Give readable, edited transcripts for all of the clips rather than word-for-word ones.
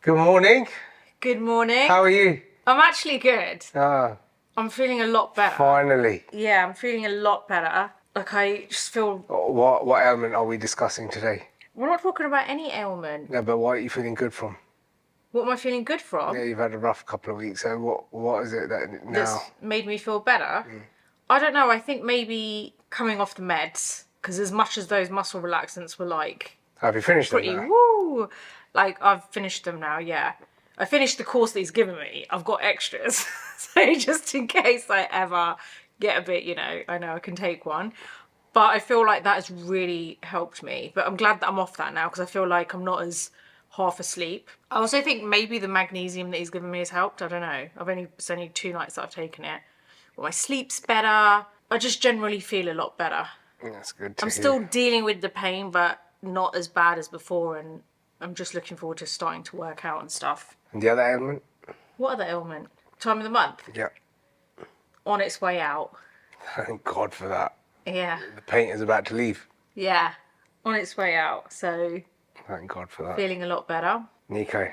Good morning. Good morning. How are you? I'm actually good. Ah, I'm feeling a lot better. finally. Yeah, I'm feeling a lot better. Like, I just feel... What ailment are we discussing today? We're not talking about any ailment. No, but what are you feeling good from? What am I feeling good from? Yeah, you've had a rough couple of weeks. So what is it that now? That's made me feel better? I don't know. I think maybe coming off the meds, because as much as those muscle relaxants were like Have you finished them pretty now? woo, like I've finished them now, yeah. I finished the course that he's given me. I've got extras. So just in case I ever get a bit, I know I can take one. But I feel like that has really helped me. But I'm glad that I'm off that now because I feel like I'm not as half asleep. I also think maybe the magnesium that he's given me has helped. I don't know. It's only 2 nights that I've taken it. But my sleep's better. I just generally feel a lot better. That's good to I'm hear. still dealing with the pain, but not as bad as before. And I'm just looking forward to starting to work out and stuff. And the other ailment? What other ailment? Time of the month? Yeah. On its way out. Thank God for that. Yeah. The paint is about to leave. Yeah. On its way out. So Thank God for that. feeling a lot better. Nico,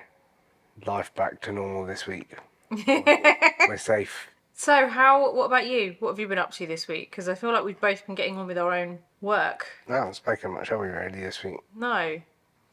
life back to normal this week. We're safe. So what about you? What have you been up to this week? Because I feel like we've both been getting on with our own work. No, I haven't spoken much, have we, really, this week? No.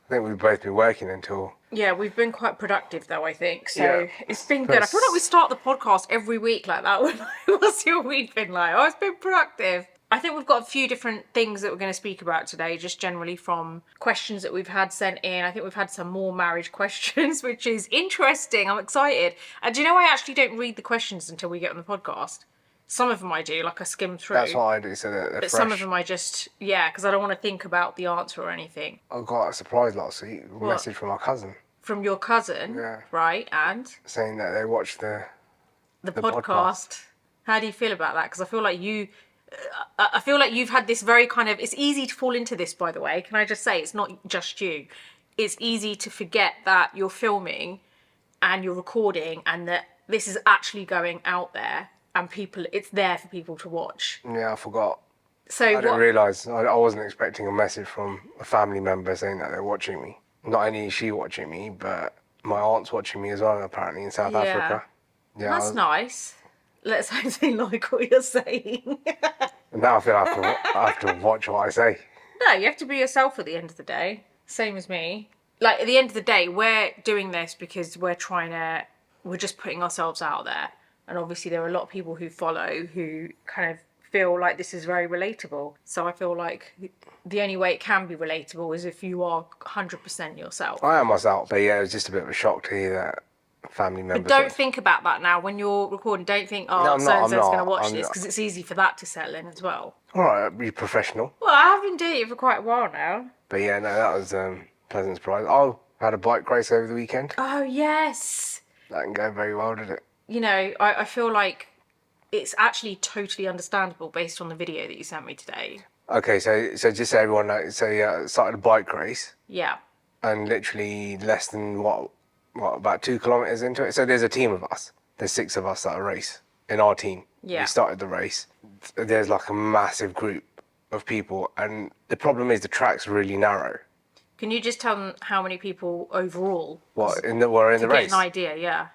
I think we've both been working until... Yeah, we've been quite productive though, I think. So Yeah. it's been good. I feel like we start the podcast every week like that. What's your week been like? Oh, it's been productive. I think we've got a few different things that we're going to speak about today, just generally from questions that we've had sent in. I think we've had some more marriage questions, which is interesting. I'm excited. And do you know, I actually don't read the questions until we get on the podcast. Some of them I do, like I skim through. That's what I do, so they're But fresh. some of them I just, because I don't want to think about the answer or anything. I got a surprise last week, a message from my cousin. From your cousin, Yeah. right? And Saying that they watched the podcast. How do you feel about that? Because I feel like you've had this very kind of... It's easy to fall into this, by the way. Can I just say, it's not just you. It's easy to forget that you're filming and you're recording and that this is actually going out there and it's there for people to watch. Yeah, I forgot. So I didn't realise. I wasn't expecting a message from a family member saying that they're watching me. Not only is she watching me, but my aunt's watching me as well, apparently, in South Africa. Yeah, That's nice. Let's hope they like what you're saying. And now I feel I have to watch what I say. No, you have to be yourself at the end of the day. Same as me. Like, at the end of the day, we're doing this because we're just putting ourselves out there. And obviously there are a lot of people who follow who kind of feel like this is very relatable. So I feel like the only way it can be relatable is if you are 100% yourself. I am myself, but yeah, it was just a bit of a shock to hear that family members... But don't think about that now when you're recording. Don't think, so-and-so's going to watch this, because it's easy for that to settle in as well. All right, be professional. Well, I have been doing it for quite a while now. But yeah, no, that was a pleasant surprise. I had a bike race over the weekend. Oh, yes. That didn't go very well, did it? You know, I feel like it's actually totally understandable based on the video that you sent me today. Okay, so just so everyone knows, started a bike race. Yeah. And literally less than, about 2 kilometres into it. So there's a team of us. There's 6 of us that race in our team. Yeah. We started the race. There's like a massive group of people. And the problem is the track's really narrow. Can you just tell them how many people overall? Were in the race? To get an idea, yeah.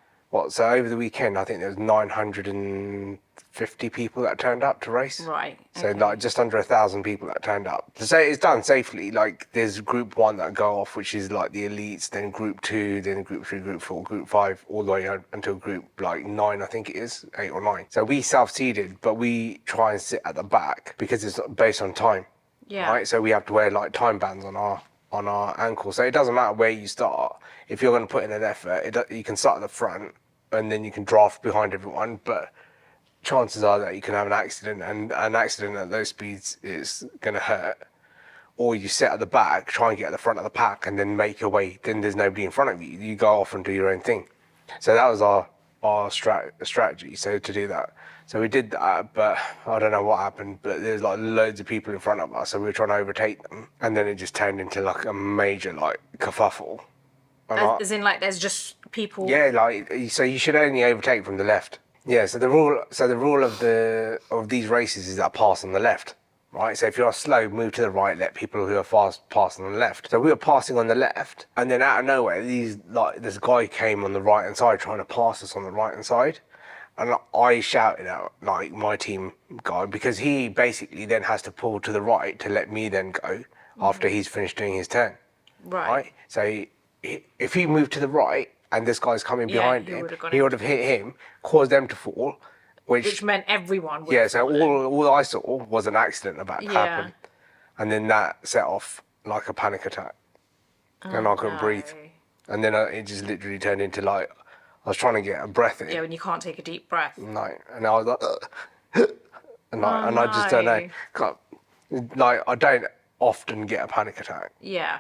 So over the weekend, I think there was 950 people that turned up to race. Right. So like just under 1,000 people that turned up. To say it's done safely, like there's group 1 that go off, which is like the elites, then group 2, then group 3, group 4, group 5, all the way until group like 9, I think it is, 8 or 9. So we self-seeded, but we try and sit at the back because it's based on time. Yeah. Right. So we have to wear like time bands on our ankles. So it doesn't matter where you start. If you're going to put in an effort, you can start at the front and then you can draft behind everyone. But chances are that you can have an accident, and an accident at those speeds is going to hurt. Or you sit at the back, try and get at the front of the pack, and then make your way. Then there's nobody in front of you. You go off and do your own thing. So that was our strategy. So to do that. So we did that, but I don't know what happened, but there's like loads of people in front of us, so we were trying to overtake them, and then it just turned into like a major like kerfuffle. As in, like, there's just people... Yeah, like, so you should only overtake from the left. Yeah, so the rule of these races is that pass on the left. right? So if you're slow, move to the right, let people who are fast pass on the left. So we were passing on the left, and then out of nowhere, this guy came on the right hand side trying to pass us on the right hand side. And I shouted out, like, my team guy, because he basically then has to pull to the right to let me then go after he's finished doing his turn. Right. So if he moved to the right and this guy's coming behind he him, would have gone he would have hit him, caused them to fall, Which meant everyone would yeah, have so fallen. all I saw was an accident about to Yeah. happen. And then that set off like a panic attack. And I couldn't breathe. No. And then it just literally turned into like, I was trying to get a breath in. Yeah, when you can't take a deep breath. No, and I was like, and I just don't know. Like, I don't often get a panic attack, Yeah.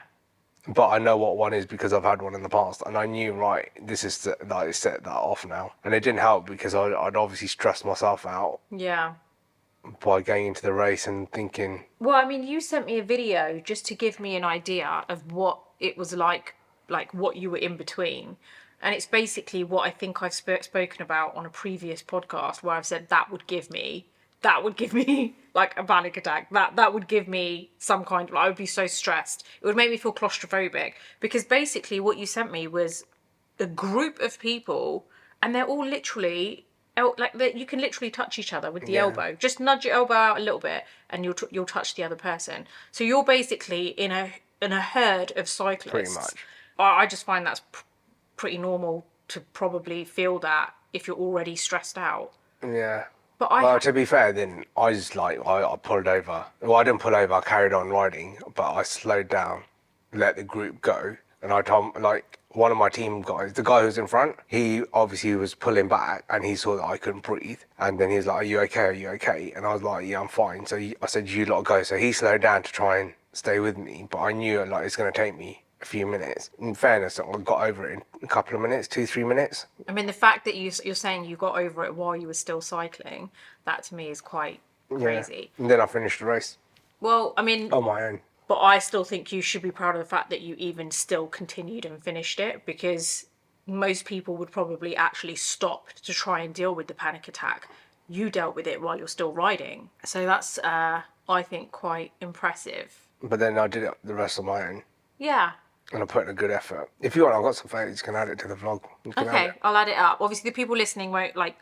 but I know what one is because I've had one in the past, and I knew, right, this is like set that off now, and it didn't help because I'd obviously stressed myself out Yeah. by going into the race and thinking. Well, I mean, you sent me a video just to give me an idea of what it was like what you were in between. And it's basically what I think I've spoken about on a previous podcast where I've said that would give me like a panic attack. That would give me some kind of, I would be so stressed. It would make me feel claustrophobic because basically what you sent me was a group of people and they're all literally like you can literally touch each other with the elbow. Just nudge your elbow out a little bit and you'll touch the other person. So you're basically in a herd of cyclists. Pretty much. I just find that's pretty normal to probably feel that if you're already stressed out. Yeah. But well, to be fair, then I just I pulled over. Well, I didn't pull over. I carried on riding, but I slowed down, let the group go, and I told one of my team guys, the guy who's in front, he obviously was pulling back, and he saw that I couldn't breathe, and then he was like, "Are you okay? Are you okay?" And I was like, "Yeah, I'm fine." So I said, "You lot go." So he slowed down to try and stay with me, but I knew like it's going to take me a few minutes. In fairness, I got over it in a couple of minutes, 2-3 minutes. I mean, the fact that you're saying you got over it while you were still cycling, that to me is quite crazy. Yeah. And then I finished the race. Well, I mean, on my own. But I still think you should be proud of the fact that you even still continued and finished it, because most people would probably actually stop to try and deal with the panic attack. You dealt with it while you're still riding. So that's, I think, quite impressive. But then I did it the rest on my own. Yeah. And I put in a good effort. If you want, I've got some photos. You can add it to the vlog. Okay, I'll add it up. Obviously, the people listening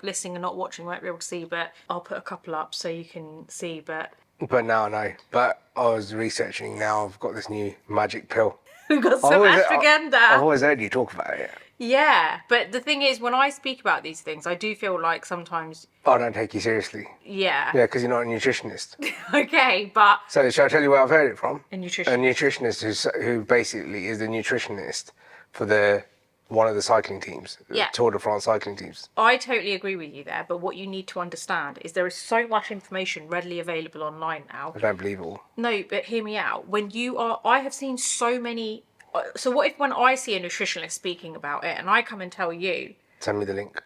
listening and not watching won't be able to see, but I'll put a couple up so you can see. But now I know. But I was researching now. I've got this new magic pill. we've got some ashwagandha. I've always heard you talk about it. Yeah, but the thing is, when I speak about these things, I do feel like sometimes... I don't take you seriously. Yeah. Yeah, because you're not a nutritionist. Okay, but... So shall I tell you where I've heard it from? A nutritionist. A nutritionist who basically is the nutritionist for one of the cycling teams. Yeah. Tour de France cycling teams. I totally agree with you there, but what you need to understand is there is so much information readily available online now. I don't believe it all. No, but hear me out. I have seen so many... So what if when I see a nutritionist speaking about it and I come and tell you... Send me the link.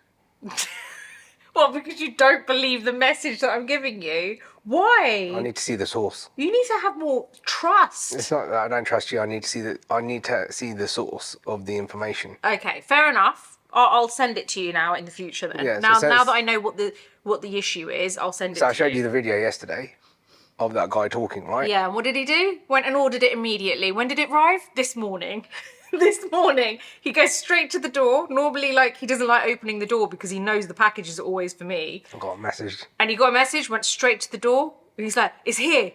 Well, because you don't believe the message that I'm giving you. Why? I need to see the source. You need to have more trust. It's not that I don't trust you. I need to see the source of the information. Okay, fair enough. I'll send it to you now in the future then. Yeah, now that I know what the issue is, I'll send it to you. So I showed you the video yesterday of that guy talking, right? Yeah, and what did he do? Went and ordered it immediately. When did it arrive? This morning. This morning. He goes straight to the door. Normally, he doesn't like opening the door because he knows the packages are always for me. I got a message. And he got a message, went straight to the door. And he's like, "It's here."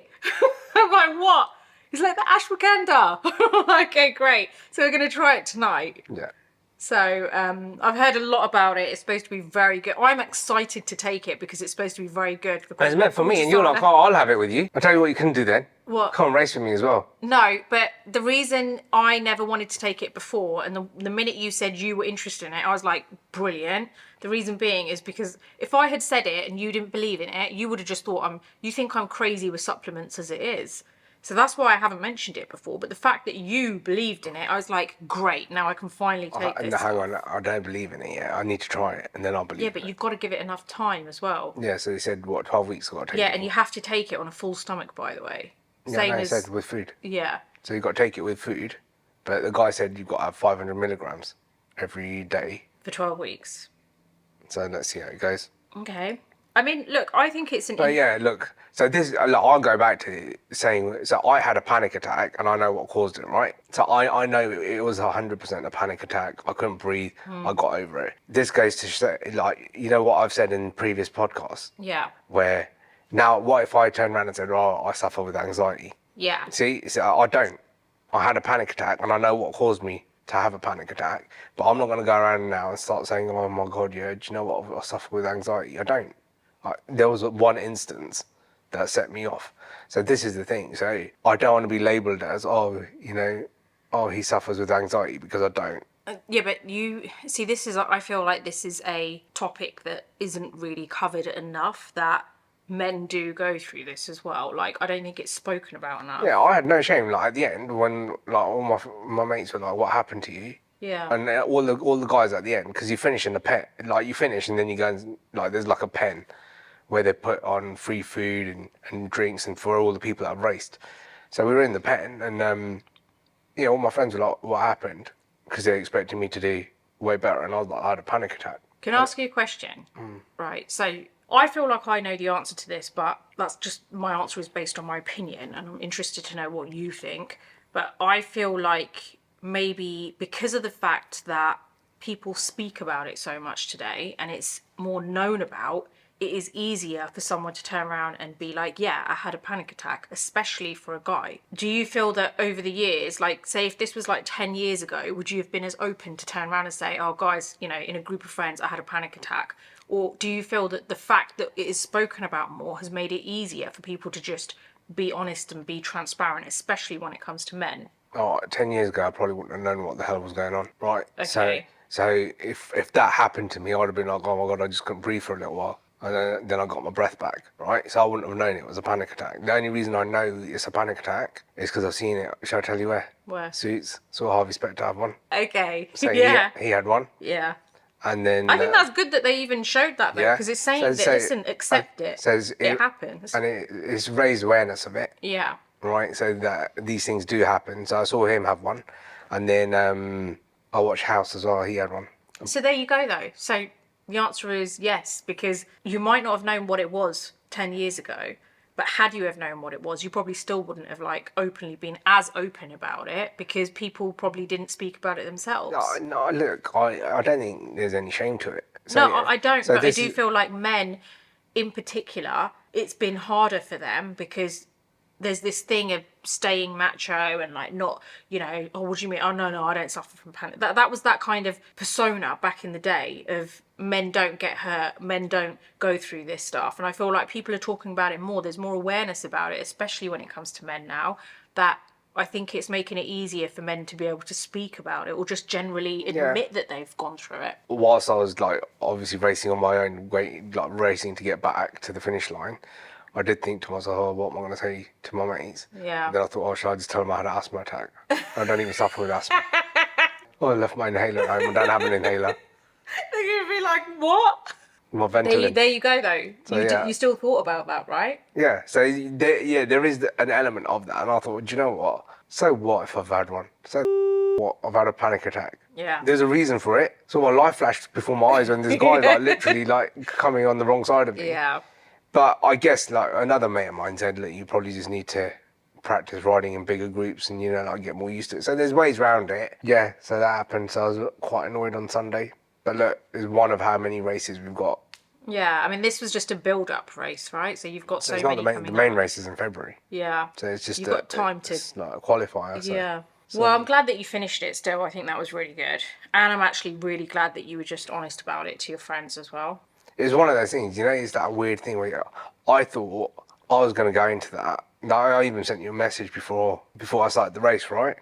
I'm like, "What?" He's like, "The ashwagandha." I'm like, "Okay, great. So we're going to try it tonight." Yeah. So I've heard a lot about it. It's supposed to be very good. I'm excited to take it because it's supposed to be very good. It's meant for me, and you're like, "Oh, I'll have it with you." I'll tell you what you can do then. What? Come and race with me as well. No, but the reason I never wanted to take it before, and the minute you said you were interested in it, I was like, brilliant. The reason being is because if I had said it and you didn't believe in it, you would have just thought you think I'm crazy with supplements as it is. So that's why I haven't mentioned it before. But the fact that you believed in it, I was like, great, now I can finally take this. Hang on, I don't believe in it yet. I need to try it, and then I'll believe in it. Yeah, but you've got to give it enough time as well. Yeah, so they said, 12 weeks I've got to take it? Yeah, and you have to take it on a full stomach, by the way. Same as... said with food. Yeah. So you've got to take it with food, but the guy said you've got to have 500 milligrams every day. For 12 weeks. So let's see how it goes. Okay. I mean, look, I think it's an. But yeah, look. So this, look, I'll go back to saying. So I had a panic attack, and I know what caused it, right? So I know it was 100% a panic attack. I couldn't breathe. I got over it. This goes to say, like, you know what I've said in previous podcasts, Yeah. where now what if I turn around and said, "Oh, I suffer with anxiety." Yeah. See, so I don't. I had a panic attack, and I know what caused me to have a panic attack. But I'm not going to go around now and start saying, "Oh my God, yeah, do you know what? I suffer with anxiety." I don't. There was one instance that set me off. So this is the thing. So I don't want to be labelled as, oh, you know, oh, he suffers with anxiety, because I don't. Yeah, but you see, this is, I feel like this is a topic that isn't really covered enough, that men do go through this as well. Like, I don't think it's spoken about enough. Yeah, I had no shame. Like at the end, when like all my mates were like, "What happened to you?" Yeah. And all the guys at the end, because you finish in the pen, like you finish and then you go and, like, there's like a pen where they put on free food and drinks and for all the people that have raced. So we were in the pen, and yeah, all my friends were like, "What happened?" Because they expected me to do way better, and I was like, "I had a panic attack." Can I ask you a question? Right. So I feel like I know the answer to this, but that's just, my answer is based on my opinion, and I'm interested to know what you think. But I feel like maybe because of the fact that people speak about it so much today and it's more known about, it is easier for someone to turn around and be like, yeah, I had a panic attack, especially for a guy. Do you feel that over the years, like, say if this was like 10 years ago, would you have been as open to turn around and say, oh, guys, you know, in a group of friends, I had a panic attack? Or do you feel that the fact that it is spoken about more has made it easier for people to just be honest and be transparent, especially when it comes to men? Oh, 10 years ago, I probably wouldn't have known what the hell was going on. Right. Okay. So if that happened to me, I'd have been like, oh my God, I just couldn't breathe for a little while. And then I got my breath back, right? So I wouldn't have known it was a panic attack. The only reason I know it's a panic attack is because I've seen it. Shall I tell you where? Where? Suits. Saw Harvey Specter have one. Okay. So Yeah. he had one. Yeah. And then I think that's good that they even showed that, though, yeah. because it's saying So- that, so- listen, accept it. says It happens. and it's raised awareness of it, Yeah. right? So that these things do happen. So I saw him have one, and then I watched House as well. He had one. So there you go, though. So the answer is yes, because you might not have known what it was 10 years ago, but had you have known what it was, you probably still wouldn't have, like, openly been as open about it, because people probably didn't speak about it themselves. No, look, I don't think there's any shame to it. No, yeah. I don't, So but I this do is- feel like men in particular, it's been harder for them because there's this thing of staying macho and, like, not, you know, oh, what do you mean? Oh, no, I don't suffer from panic. That was that kind of persona back in the day of men don't get hurt, men don't go through this stuff. And I feel like people are talking about it more. There's more awareness about it, especially when it comes to men now, that I think it's making it easier for men to be able to speak about it or just generally admit that they've gone through it. Whilst I was, like, obviously racing on my own, racing to get back to the finish line, I did think to myself, oh, what am I going to say to my mates? Yeah. Then I thought, oh, should I just tell them I had an asthma attack? I don't even suffer with asthma. Oh, I left my inhaler at home. I don't have an inhaler. They're going to be like, what? My Ventolin. There you go, though. So, yeah. You still thought about that, right? Yeah, so there is an element of that. And I thought, do you know what? So what if I've had one? So what? I've had a panic attack. Yeah. There's a reason for it. So my life flashed before my eyes when this guy, like, literally, like, coming on the wrong side of me. Yeah. But I guess, like, another mate of mine said, look, you probably just need to practice riding in bigger groups and, you know, like, get more used to it. So there's ways around it. Yeah, so that happened. So I was quite annoyed on Sunday. But look, it's one of how many races we've got. Yeah, I mean, this was just a build-up race, right? So you've got so It's many not the coming main up. race is in February. Yeah. So it's just You've got time to... It's like a qualifier. So. Yeah. Well, I'm glad that you finished it still. I think that was really good. And I'm actually really glad that you were just honest about it to your friends as well. It was one of those things, you know, it's that weird thing where I thought I was going to go into that. Now, I even sent you a message before I started the race, right?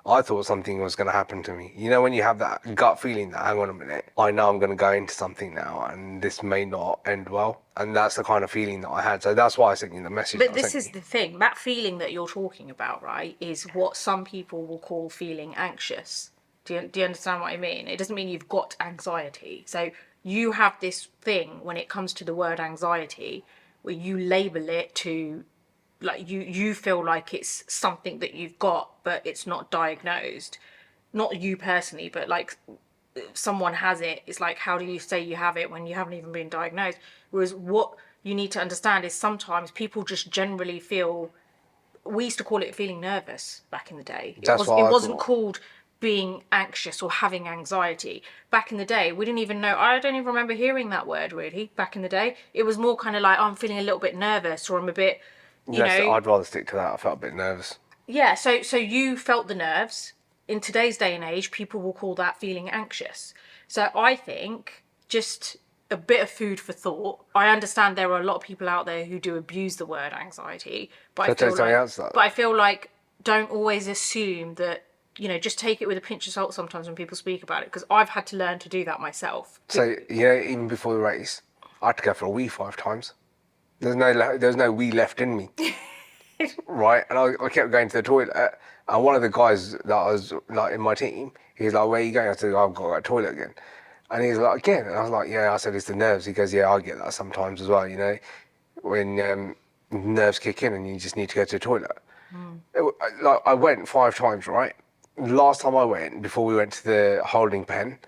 I thought something was going to happen to me. You know, when you have that gut feeling that, hang on a minute, I know I'm going to go into something now and this may not end well. And that's the kind of feeling that I had. So that's why I sent you the message. But this is the thing. That feeling that you're talking about, right, is what some people will call feeling anxious. Do you understand what I mean? It doesn't mean you've got anxiety. So you have this thing when it comes to the word anxiety where you label it to, like, you feel like it's something that you've got, but it's not diagnosed. Not you personally, but, like, someone has it, it's like, how do you say you have it when you haven't even been diagnosed? Whereas what you need to understand is sometimes people just generally feel, we used to call it feeling nervous back in the day. That's what It I wasn't thought. called being anxious or having anxiety. Back in the day, we didn't even know, I don't even remember hearing that word really back in the day. It was more kind of like, oh, I'm feeling a little bit nervous, or I'm a bit, I'd rather stick to that. I felt a bit nervous. yeah, so you felt the nerves. In today's day and age, people will call that feeling anxious. So I think just a bit of food for thought. I understand there are a lot of people out there who do abuse the word anxiety, but Shall I tell you something else, though? but I feel like don't always assume that, just take it with a pinch of salt sometimes when people speak about it, because I've had to learn to do that myself. So, even before the race, I had to go for a wee 5 times. There's no wee left in me. Right? And I kept going to the toilet. And one of the guys that was like in my team, he was like, "Where are you going?" I said, "I've got to go to the toilet again." And he's like, "Again?" And I was like, "Yeah." I said, "It's the nerves." He goes, "Yeah, I get that sometimes as well, when nerves kick in and you just need to go to the toilet." Like, I went 5 times, right? Last time I went, before we went to the holding pen,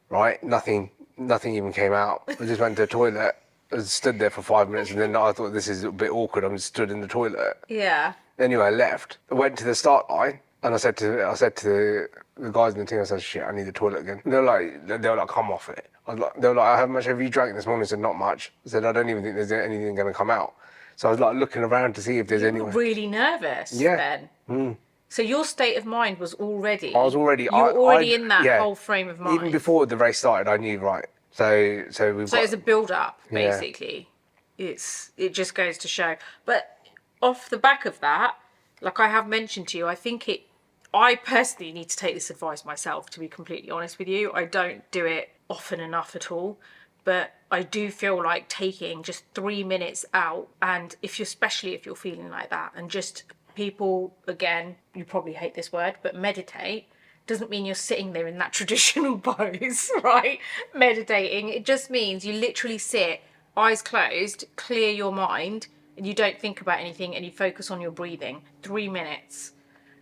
right? Nothing even came out. I just went to the toilet. I stood there for 5 minutes, and then I thought, this is a bit awkward. I'm just stood in the toilet. Yeah. Anyway, I left. I went to the start line, and I said to the guys in the team, I said, "Shit, I need the toilet again." They were like, "Come off it." They were like, "How much have you drank this morning?" I said, "Not much." I said, "I don't even think there's anything going to come out." So I was like looking around to see if there's You anyone. were really nervous then. So your state of mind was already. I was already. You were already in that yeah. whole frame of mind. Even before the race started, I knew, right. So we've So got. it's a build up, Yeah. basically. It just goes to show. But off the back of that, like I have mentioned to you, I personally need to take this advice myself, to be completely honest with you. I don't do it often enough at all. But I do feel like taking just 3 minutes out, and especially if you're feeling like that, and just people, again, you probably hate this word, but meditate doesn't mean you're sitting there in that traditional pose, right? Meditating, it just means you literally sit, eyes closed, clear your mind, and you don't think about anything, and you focus on your breathing. 3 minutes.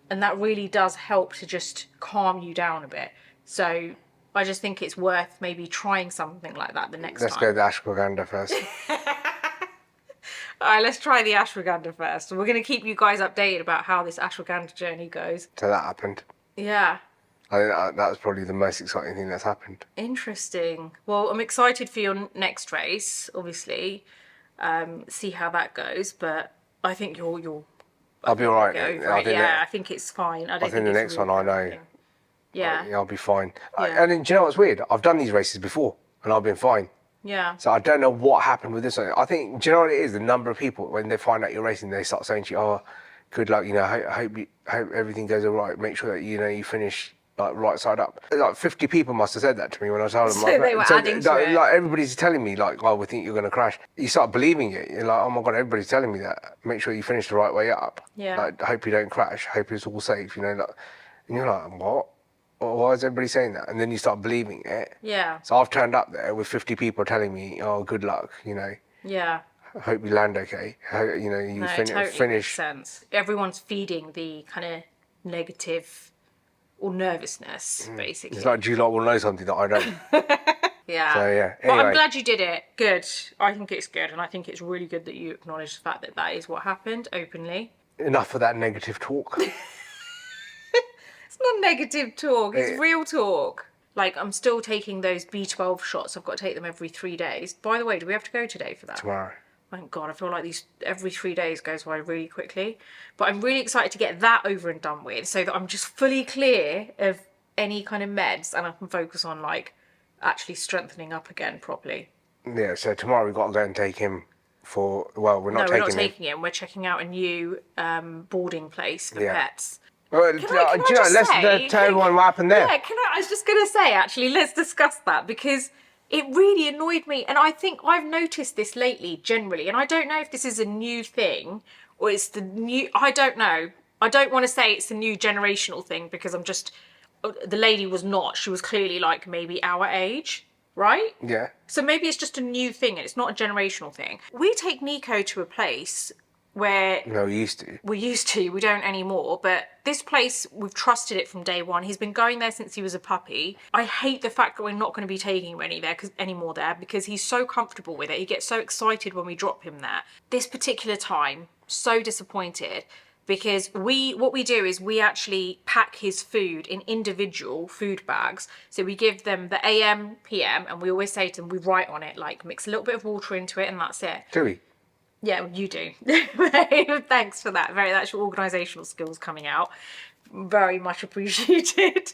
And that really does help to just calm you down a bit. So I just think it's worth maybe trying something like that the next Let's time. go the ashwagandha first. All right, let's try the ashwagandha first. And we're going to keep you guys updated about how this ashwagandha journey goes. So that happened. Yeah. I think that was probably the most exciting thing that's happened. Interesting. Well, I'm excited for your next race, obviously. See how that goes. But I think you'll I'll be all right. I think it's fine. I think the next one I know. Yeah. I'll be fine. Yeah. And then, do you know what's weird? I've done these races before, and I've been fine. Yeah. So I don't know what happened with this one. I think, do you know what it is? The number of people, when they find out you're racing, they start saying to you, "Oh, good luck. Hope everything goes all right. Make sure that you finish like right side up." Like 50 people must have said that to me when I told them. So they were adding to it. Like everybody's telling me, like, "Oh, we think you're going to crash." You start believing it. You're like, "Oh my god, everybody's telling me that. Make sure you finish the right way up. Yeah. Like, hope you don't crash. Hope it's all safe." And you're like, "What? Why is everybody saying that?" And then you start believing it. Yeah. So I've turned up there with 50 people telling me, "Oh, good luck. Yeah. Hope you land okay. No, it totally makes finish." sense. Everyone's feeding the kind of negative or nervousness, basically. It's like, do you lot will know something that I don't? Yeah. So yeah. But I'm Anyway, glad you did it. Good. I think it's good, and I think it's really good that you acknowledge the fact that that is what happened openly. enough of that negative talk. It's not negative talk, it's real talk. Like, I'm still taking those B12 shots. I've got to take them every 3 days. By the way, do we have to go today for that? Tomorrow. Thank God, I feel like these every 3 days goes by really quickly. But I'm really excited to get that over and done with, so that I'm just fully clear of any kind of meds, and I can focus on like actually strengthening up again properly. Yeah. So tomorrow we've got to go and take him for. Well, we're not No, we're taking not him. taking him. We're checking out a new boarding place for Yeah. pets. Well, Can I just let's say- tell everyone what happened there. Yeah, I was just going to say, actually, let's discuss that, because it really annoyed me. And I think I've noticed this lately, generally. And I don't know if this is a new thing or it's the new... I don't know. I don't want to say it's a new generational thing, because I'm just... The lady was not. She was clearly like maybe our age, right? Yeah. So maybe it's just a new thing and it's not a generational thing. We take Nico to a place where No, we used to. we don't anymore, but this place, we've trusted it from day one. He's been going there since he was a puppy. I hate the fact that we're not going to be taking him anymore there because he's so comfortable with it. He gets so excited when we drop him there. This particular time, so disappointed, because what we do is we actually pack his food in individual food bags. So we give them the AM, PM, and we always say to them, we write on it, like, mix a little bit of water into it and that's it. Do we? Yeah, you do. Thanks for that. That's your organisational skills coming out. Very much appreciated.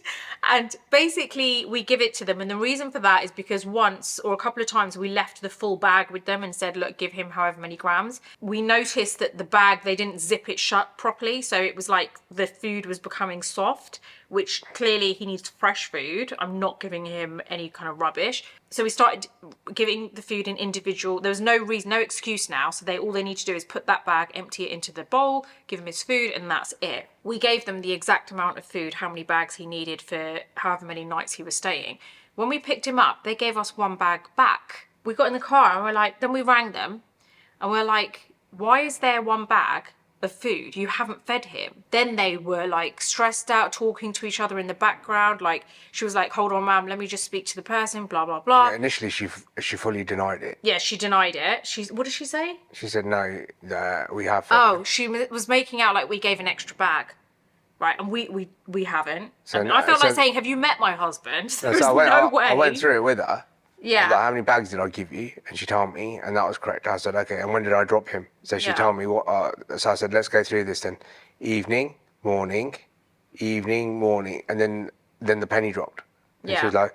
And basically we give it to them, and the reason for that is because once or a couple of times we left the full bag with them and said, look, give him however many grams. We noticed that the bag, they didn't zip it shut properly, so it was like the food was becoming soft, which clearly he needs fresh food. I'm not giving him any kind of rubbish. So we started giving the food in individual. There was no reason, no excuse now. So all they need to do is put that bag, empty it into the bowl, give him his food, and that's it. We gave them the exact amount of food, how many bags he needed for however many nights he was staying. When we picked him up, they gave us one bag back. We got in the car and we're like, then we rang them and we're like, why is there one bag of food? You haven't fed him. Then they were like stressed out, talking to each other in the background. Like, she was like, hold on, ma'am, let me just speak to the person, blah, blah, blah. Yeah, initially, she fully denied it. Yeah, she denied it. What did she say? She said, no, we have fed Oh, him. she was making out like we gave an extra bag. Right, and we haven't. So, I felt like saying, have you met my husband? There's so no way. I went through it with her. Yeah. Like, how many bags did I give you? And she told me, and that was correct. I said, okay, and when did I drop him? So she Yeah. told me what, so I said, let's go through this then. Evening, morning, and then the penny dropped. And Yeah. she was like,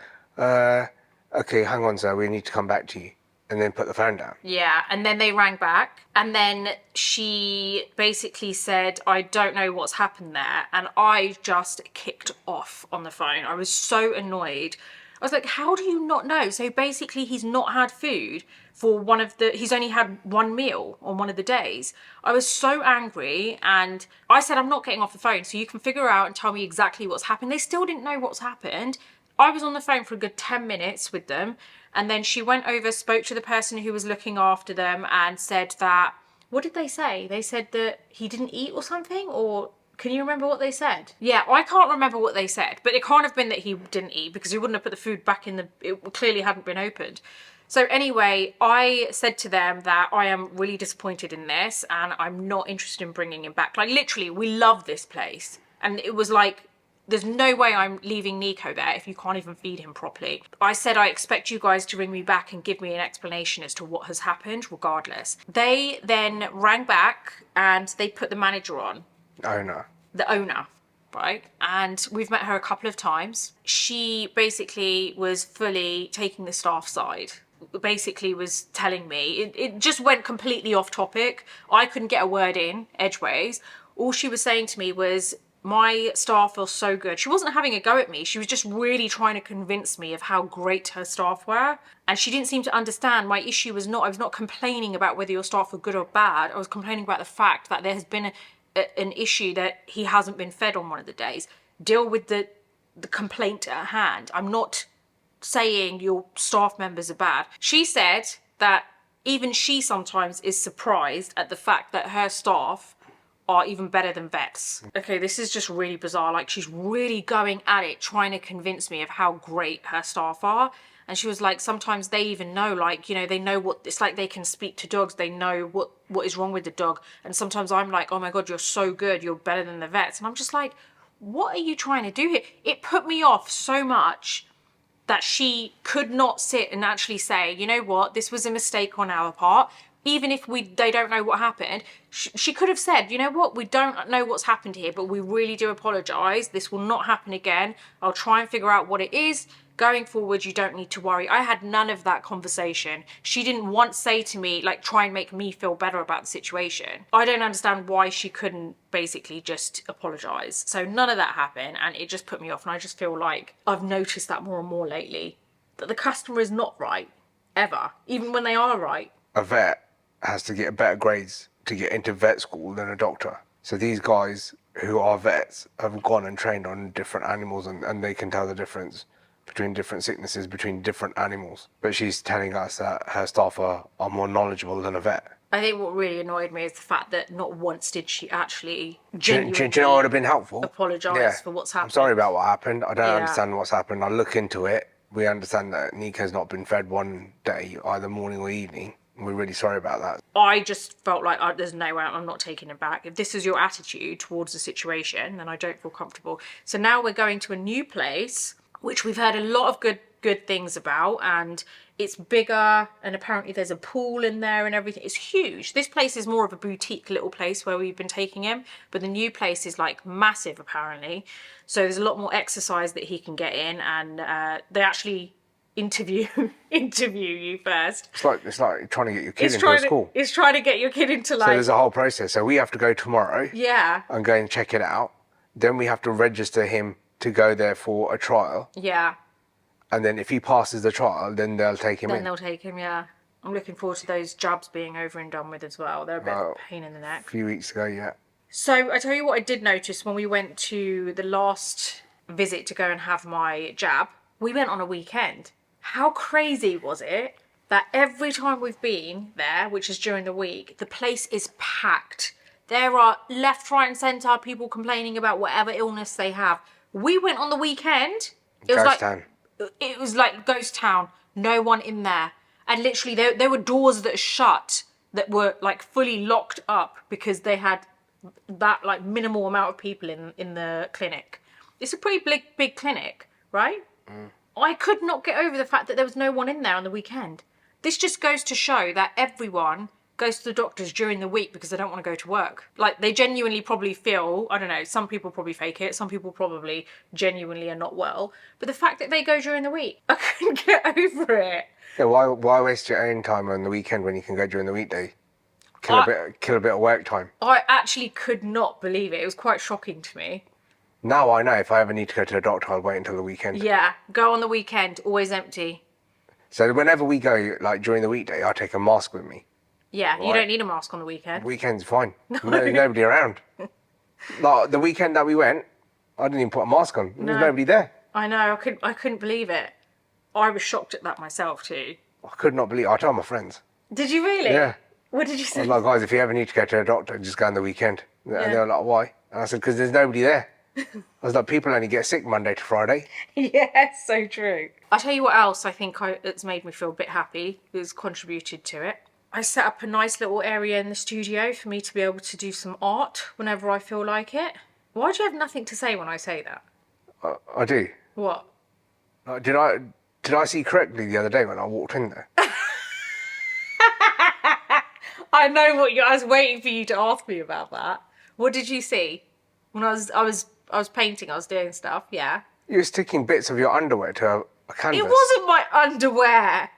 okay, hang on, sir, we need to come back to you. And then put the phone down. Yeah, and then they rang back, and then she basically said, I don't know what's happened there, and I just kicked off on the phone. I was so annoyed. I was like, how do you not know? So basically he's not had food for he's only had one meal on one of the days. I was so angry, and I said, I'm not getting off the phone, so you can figure out and tell me exactly what's happened. They still didn't know what's happened. I was on the phone for a good 10 minutes with them. And then she went over, spoke to the person who was looking after them and said that, what did they say? They said that he didn't eat or something? Or can you remember what they said? Yeah, I can't remember what they said, but it can't have been that he didn't eat because he wouldn't have put the food back it clearly hadn't been opened. So anyway, I said to them that I am really disappointed in this and I'm not interested in bringing him back. Like, literally, we love this place. And it was like, there's no way I'm leaving Nico there if you can't even feed him properly. I said I expect you guys to ring me back and give me an explanation as to what has happened, regardless. They then rang back and they put the manager on. The owner, right? And we've met her a couple of times. She basically was fully taking the staff side. Basically was telling me, it just went completely off topic. I couldn't get a word in edgeways. All she was saying to me was, my staff feel so good. She wasn't having a go at me. She was just really trying to convince me of how great her staff were. And she didn't seem to understand my issue I was not complaining about whether your staff were good or bad. I was complaining about the fact that there has been an issue that he hasn't been fed on one of the days. Deal with the complaint at hand. I'm not saying your staff members are bad. She said that even she sometimes is surprised at the fact that her staff are even better than vets. Okay, this is just really bizarre. Like, she's really going at it, trying to convince me of how great her staff are. And she was like, sometimes they even know, like, you know, they know what, it's like they can speak to dogs. They know what is wrong with the dog. And sometimes I'm like, oh my God, you're so good. You're better than the vets. And I'm just like, what are you trying to do here? It put me off so much that she could not sit and actually say, you know what, this was a mistake on our part. Even if they don't know what happened, she could have said, you know what, we don't know what's happened here, but we really do apologise. This will not happen again. I'll try and figure out what it is. Going forward, you don't need to worry. I had none of that conversation. She didn't once say to me, like, try and make me feel better about the situation. I don't understand why she couldn't basically just apologise. So none of that happened, and it just put me off. And I just feel like I've noticed that more and more lately, that the customer is not right, ever, even when they are right. A vet has to get better grades to get into vet school than a doctor. So these guys who are vets have gone and trained on different animals and they can tell the difference between different sicknesses between different animals. But she's telling us that her staff are more knowledgeable than a vet. I think what really annoyed me is the fact that not once did she actually Do genuinely you know what would have been helpful? apologise for what's happened. I'm sorry about what happened. I don't Yeah. understand what's happened. I'll look into it. We understand that Nico's not been fed one day, either morning or evening. We're really sorry about that. I just felt like there's no way I'm not taking it back. If this is your attitude towards the situation, then I don't feel comfortable. So now we're going to a new place, which we've heard a lot of good things about, and it's bigger, and apparently there's a pool in there and everything. It's huge. This place is more of a boutique little place where we've been taking him, but the new place is like massive apparently. So there's a lot more exercise that he can get in, and they actually interview you first. It's like trying to get your kid into a school. It's trying to get your kid into like. So there's a whole process. So we have to go tomorrow. Yeah. And go and check it out. Then we have to register him to go there for a trial. Yeah. And then if he passes the trial, then they'll take him in. Then they'll take him, yeah. I'm looking forward to those jabs being over and done with as well. They're a bit of a pain in the neck. A few weeks ago, yeah. So I tell you what I did notice when we went to the last visit to go and have my jab. We went on a weekend. How crazy was it that every time we've been there, which is during the week, the place is packed. There are left, right and centre people complaining about whatever illness they have. We went on the weekend. It was like ghost town. No one in there. And literally there were doors that are shut that were like fully locked up because they had that like minimal amount of people in the clinic. It's a pretty big clinic, right? Mm. I could not get over the fact that there was no one in there on the weekend. This just goes to show that everyone goes to the doctors during the week because they don't want to go to work. Like, they genuinely probably feel, I don't know, some people probably fake it, some people probably genuinely are not well, but the fact that they go during the week, I couldn't get over it. Yeah, why waste your own time on the weekend when you can go during the weekday? Kill a bit of work time. I actually could not believe it. It was quite shocking to me. Now I know if I ever need to go to the doctor, I'll wait until the weekend. Yeah, go on the weekend, always empty. So whenever we go, like during the weekday, I take a mask with me. Yeah, right? You don't need a mask on the weekend. Weekend's fine. No. Nobody around. Like the weekend that we went, I didn't even put a mask on. There was nobody there. I know, I couldn't believe it. I was shocked at that myself too. I could not believe it. I told my friends. Did you really? Yeah. What did you say? I was like, guys, if you ever need to go to the doctor, just go on the weekend. Yeah. And they were like, why? And I said, because there's nobody there. I was like, people only get sick Monday to Friday. Yeah, so true. I'll tell you what else I think it's made me feel a bit happy, has contributed to it. I set up a nice little area in the studio for me to be able to do some art whenever I feel like it. Why do you have nothing to say when I say that? I do. What? Did I see correctly the other day when I walked in there? I know what I was waiting for you to ask me about that. What did you see? When I was painting, I was doing stuff, yeah. You were sticking bits of your underwear to a canvas. It wasn't my underwear.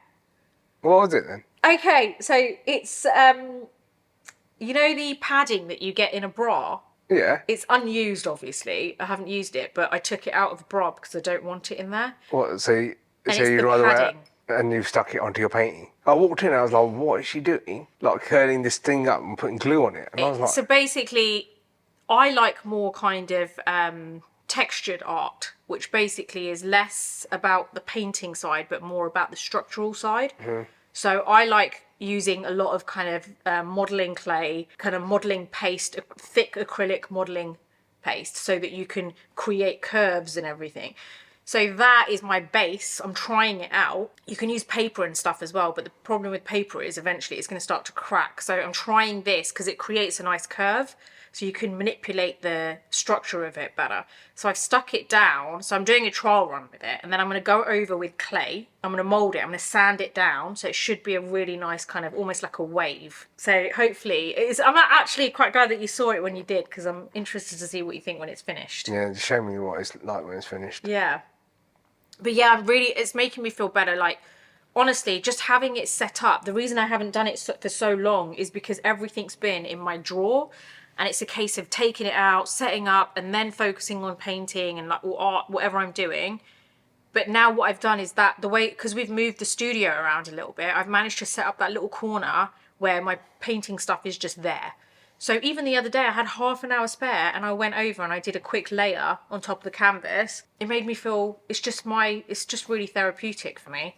What was it then? Okay, so it's, you know the padding that you get in a bra? Yeah. It's unused, obviously. I haven't used it, but I took it out of the bra because I don't want it in there. What, so you'd rather wear it and you've stuck it onto your painting? I walked in and I was like, what is she doing? Like curling this thing up and putting glue on it. And I was like... So basically, I like more kind of textured art, which basically is less about the painting side, but more about the structural side. Mm-hmm. So I like using a lot of kind of modelling clay, kind of modelling paste, thick acrylic modelling paste, so that you can create curves and everything. So that is my base. I'm trying it out. You can use paper and stuff as well, but the problem with paper is eventually it's going to start to crack. So I'm trying this because it creates a nice curve, so you can manipulate the structure of it better. So I've stuck it down. So I'm doing a trial run with it, and then I'm going to go over with clay. I'm going to mould it. I'm going to sand it down, so it should be a really nice kind of almost like a wave. So hopefully, I'm actually quite glad that you saw it when you did, because I'm interested to see what you think when it's finished. Yeah, just show me what it's like when it's finished. Yeah. But yeah, it's making me feel better. Like, honestly, just having it set up, the reason I haven't done it for so long is because everything's been in my drawer, and it's a case of taking it out, setting up, and then focusing on painting and like or art, whatever I'm doing. But now what I've done is that because we've moved the studio around a little bit, I've managed to set up that little corner where my painting stuff is just there. So even the other day I had half an hour spare and I went over and I did a quick layer on top of the canvas. It made me feel, it's just really therapeutic for me.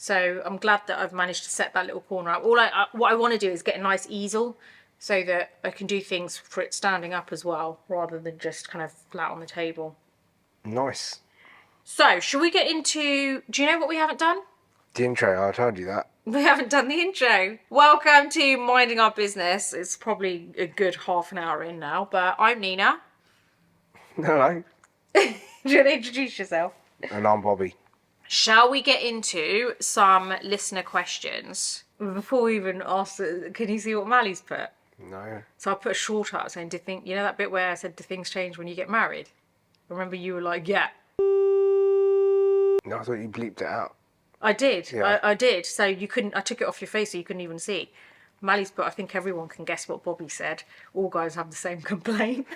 So I'm glad that I've managed to set that little corner up. What I want to do is get a nice easel so that I can do things for it standing up as well, rather than just kind of flat on the table. Nice. So, should we get into... Do you know what we haven't done? The intro, I told you that. We haven't done the intro. Welcome to Minding Our Business. It's probably a good half an hour in now, but I'm Nina. Hello. Do you want to introduce yourself? And I'm Bobby. Shall we get into some listener questions? Before we even ask, can you see what Mally's put? No. So I put a short out saying, you know that bit where I said, do things change when you get married? Remember you were like, yeah. No, I thought you bleeped it out. I did. Yeah. I did. So you couldn't, I took it off your face so you couldn't even see. Mally's put, I think everyone can guess what Bobby said. All guys have the same complaint.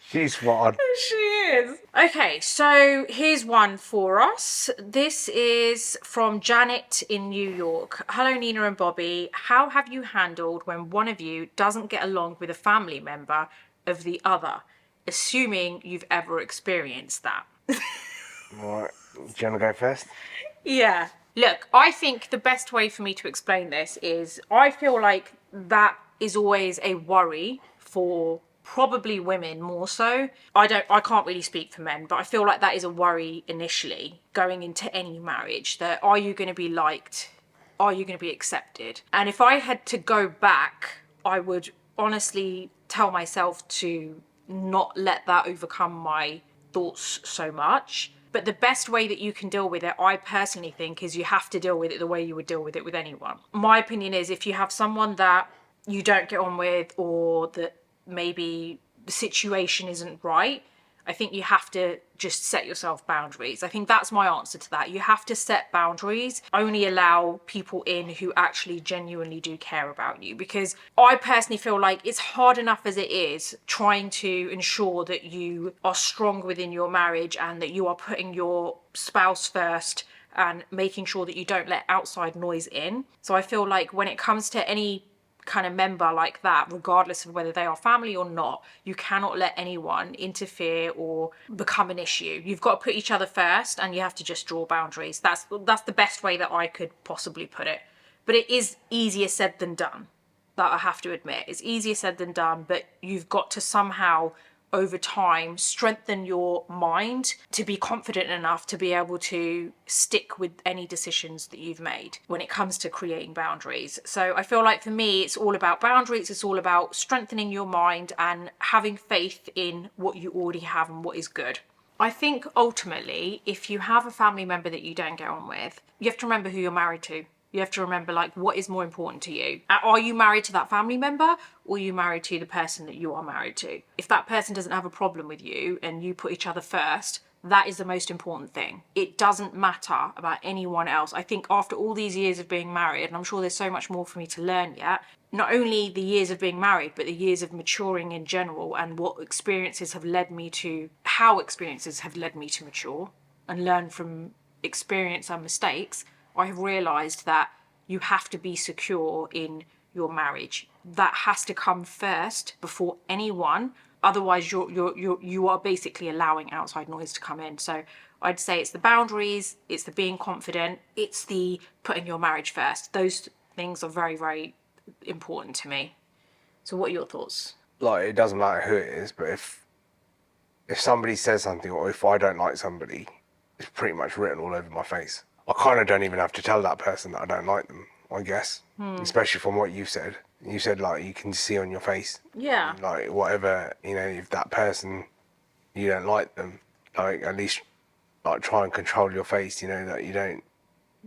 She's spot on. She is. Okay, so here's one for us. This is from Janet in New York. Hello, Nina and Bobby. How have you handled when one of you doesn't get along with a family member of the other, assuming you've ever experienced that? Right. Do you want to go first? Yeah. Look, I think the best way for me to explain this is I feel like that is always a worry for probably women more so. I can't really speak for men, but I feel like that is a worry initially going into any marriage, that are you going to be liked? Are you going to be accepted? And if I had to go back, I would honestly tell myself to not let that overcome my thoughts so much. But the best way that you can deal with it, I personally think, is you have to deal with it the way you would deal with it with anyone. My opinion is if you have someone that you don't get on with, or that maybe the situation isn't right, I think you have to just set yourself boundaries. I think that's my answer to that. You have to set boundaries, only allow people in who actually genuinely do care about you. Because I personally feel like it's hard enough as it is trying to ensure that you are strong within your marriage and that you are putting your spouse first and making sure that you don't let outside noise in. So I feel like when it comes to any kind of member like that, regardless of whether they are family or not, you cannot let anyone interfere or become an issue. You've got to put each other first, and you have to just draw boundaries. That's the best way that I could possibly put it. But it is easier said than done, that I have to admit. It's easier said than done, but you've got to somehow over time strengthen your mind to be confident enough to be able to stick with any decisions that you've made when it comes to creating boundaries. So I feel like for me, it's all about boundaries. It's all about strengthening your mind and having faith in what you already have and what is good. I think ultimately, if you have a family member that you don't get on with, you have to remember who you're married to. You have to remember, like, what is more important to you? Are you married to that family member, or are you married to the person that you are married to? If that person doesn't have a problem with you and you put each other first, that is the most important thing. It doesn't matter about anyone else. I think after all these years of being married, and I'm sure there's so much more for me to learn yet, not only the years of being married, but the years of maturing in general and what experiences have led me to, how experiences have led me to mature and learn from experience and mistakes, I have realised that you have to be secure in your marriage. That has to come first before anyone. Otherwise, you are basically allowing outside noise to come in. So I'd say it's the boundaries, it's the being confident, it's the putting your marriage first. Those things are very, very important to me. So what are your thoughts? Like, it doesn't matter who it is, but if somebody says something, or if I don't like somebody, it's pretty much written all over my face. I kind of don't even have to tell that person that I don't like them, I guess. Especially from what you said. You said, like, you can see on your face. Yeah. Like, whatever, if that person, you don't like them, like, at least, like, try and control your face, that you don't.